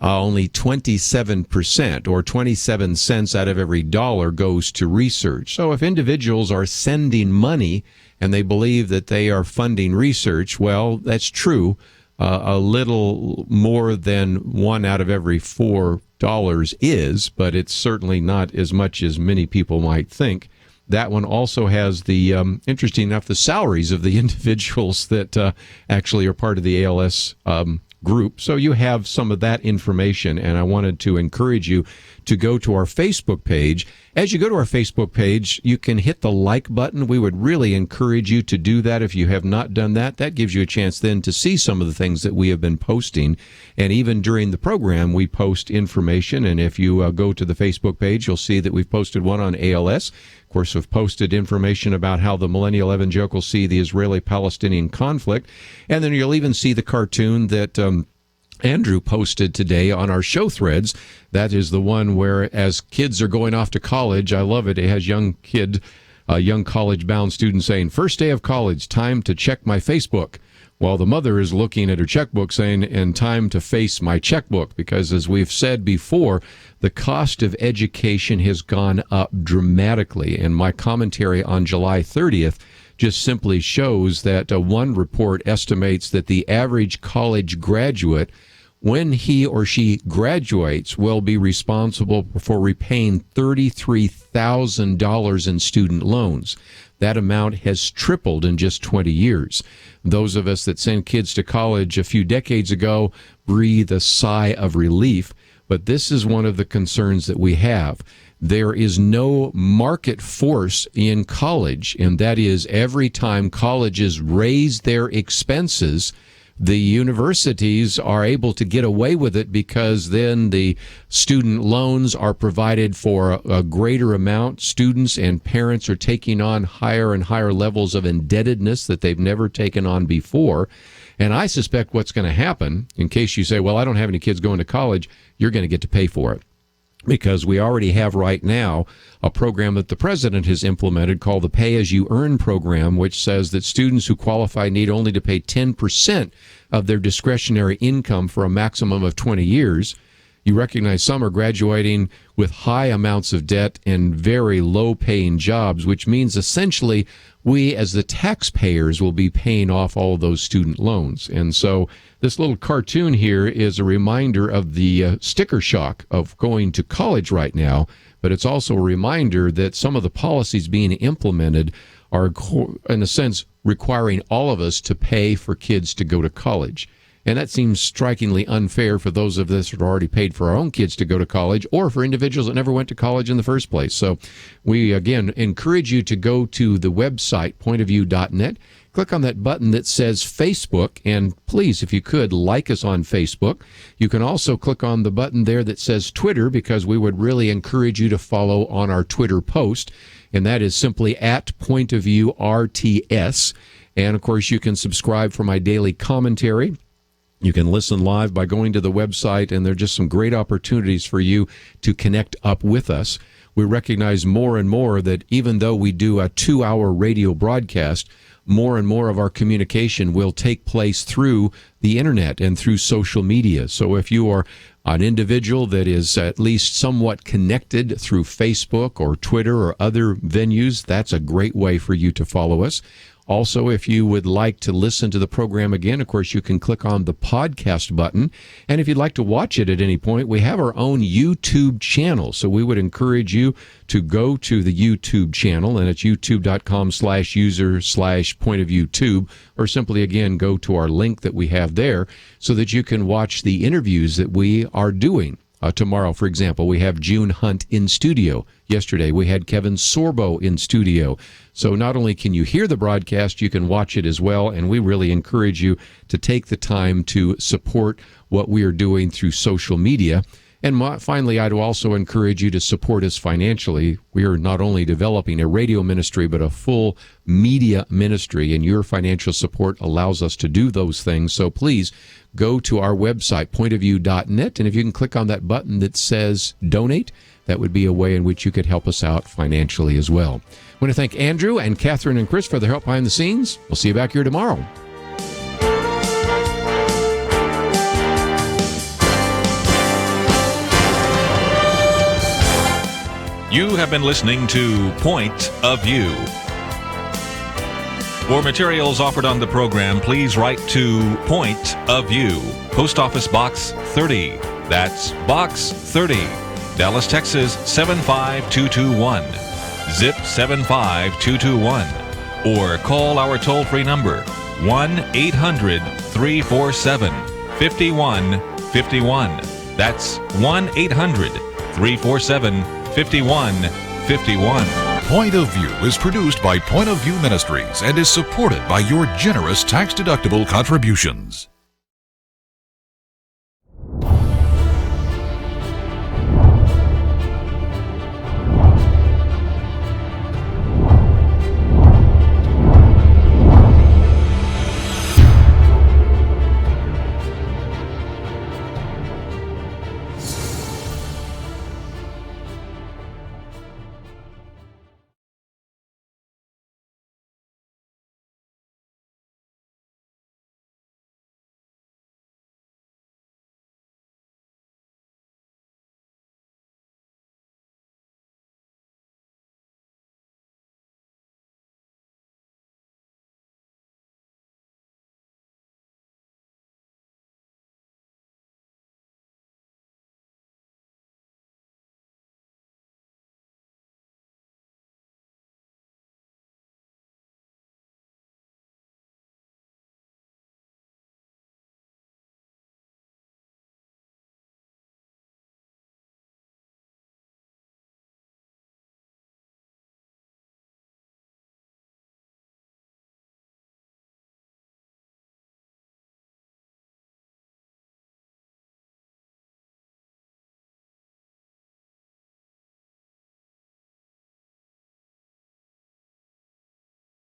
Only 27% or 27 cents out of every dollar goes to research. So if individuals are sending money and they believe that they are funding research, well, that's true. A little more than one out of every $4 is, but it's certainly not as much as many people might think. That one also has the, interesting enough, the salaries of the individuals that actually are part of the ALS group. So you have some of that information, and I wanted to encourage you to go to our Facebook page. As you go to our Facebook page, you can hit the like button. We would really encourage you to do that if you have not done that. That gives you a chance then to see some of the things that we have been posting. And even during the program, we post information. And if you go to the Facebook page, you'll see that we've posted one on ALS. Of course, we've posted information about how the millennial evangelicals see the Israeli-Palestinian conflict. And then you'll even see the cartoon that Andrew posted today on our show threads. That is the one where, as kids are going off to college, I love it. It has young college-bound student saying, "First day of college, time to check my Facebook," while the mother is looking at her checkbook saying, "And time to face my checkbook," because as we've said before, the cost of education has gone up dramatically. And my commentary on July 30th just simply shows that one report estimates that the average college graduate when he or she graduates, will be responsible for repaying $33,000 in student loans. That amount has tripled in just 20 years. Those of us that sent kids to college a few decades ago breathe a sigh of relief, but this is one of the concerns that we have. There is no market force in college, and that is every time colleges raise their expenses, the universities are able to get away with it because then the student loans are provided for a greater amount. Students and parents are taking on higher and higher levels of indebtedness that they've never taken on before. And I suspect what's going to happen, in case you say, well, I don't have any kids going to college, you're going to get to pay for it. Because we already have right now a program that the president has implemented called the Pay-As-You-Earn program, which says that students who qualify need only to pay 10% of their discretionary income for a maximum of 20 years. You recognize some are graduating with high amounts of debt and very low-paying jobs, which means essentially we as the taxpayers will be paying off all of those student loans. And so this little cartoon here is a reminder of the sticker shock of going to college right now, but it's also a reminder that some of the policies being implemented are, in a sense, requiring all of us to pay for kids to go to college. And that seems strikingly unfair for those of us that are already paid for our own kids to go to college, or for individuals that never went to college in the first place. So we, again, encourage you to go to the website, pointofview.net. Click on that button that says Facebook, and please, if you could, like us on Facebook. You can also click on the button there that says Twitter, because we would really encourage you to follow on our Twitter post, and that is simply at PointOfViewRTS. And, of course, you can subscribe for my daily commentary. You can listen live by going to the website, and there are just some great opportunities for you to connect up with us. We recognize more and more that even though we do a 2-hour radio broadcast, more and more of our communication will take place through the internet and through social media. So if you are an individual that is at least somewhat connected through Facebook or Twitter or other venues, that's a great way for you to follow us. Also, if you would like to listen to the program again, of course, you can click on the podcast button. And if you'd like to watch it at any point, we have our own YouTube channel. So we would encourage you to go to the YouTube channel, and it's youtube.com/user/pointofviewtube, or simply, again, go to our link that we have there so that you can watch the interviews that we are doing. Tomorrow, for example, we have June Hunt in studio. Yesterday, we had Kevin Sorbo in studio. So not only can you hear the broadcast, you can watch it as well, and we really encourage you to take the time to support what we are doing through social media. And finally, I'd also encourage you to support us financially. We are not only developing a radio ministry, but a full media ministry, and your financial support allows us to do those things. So please go to our website, pointofview.net, and if you can click on that button that says donate, that would be a way in which you could help us out financially as well. I want to thank Andrew and Catherine and Chris for their help behind the scenes. We'll see you back here tomorrow. You have been listening to Point of View. For materials offered on the program, please write to Point of View, Post Office Box 30. That's Box 30, Dallas, Texas 75221. Zip 75221. Or call our toll-free number, 1-800-347-5151. That's 1-800-347-5151. Point of View is produced by Point of View Ministries and is supported by your generous tax-deductible contributions.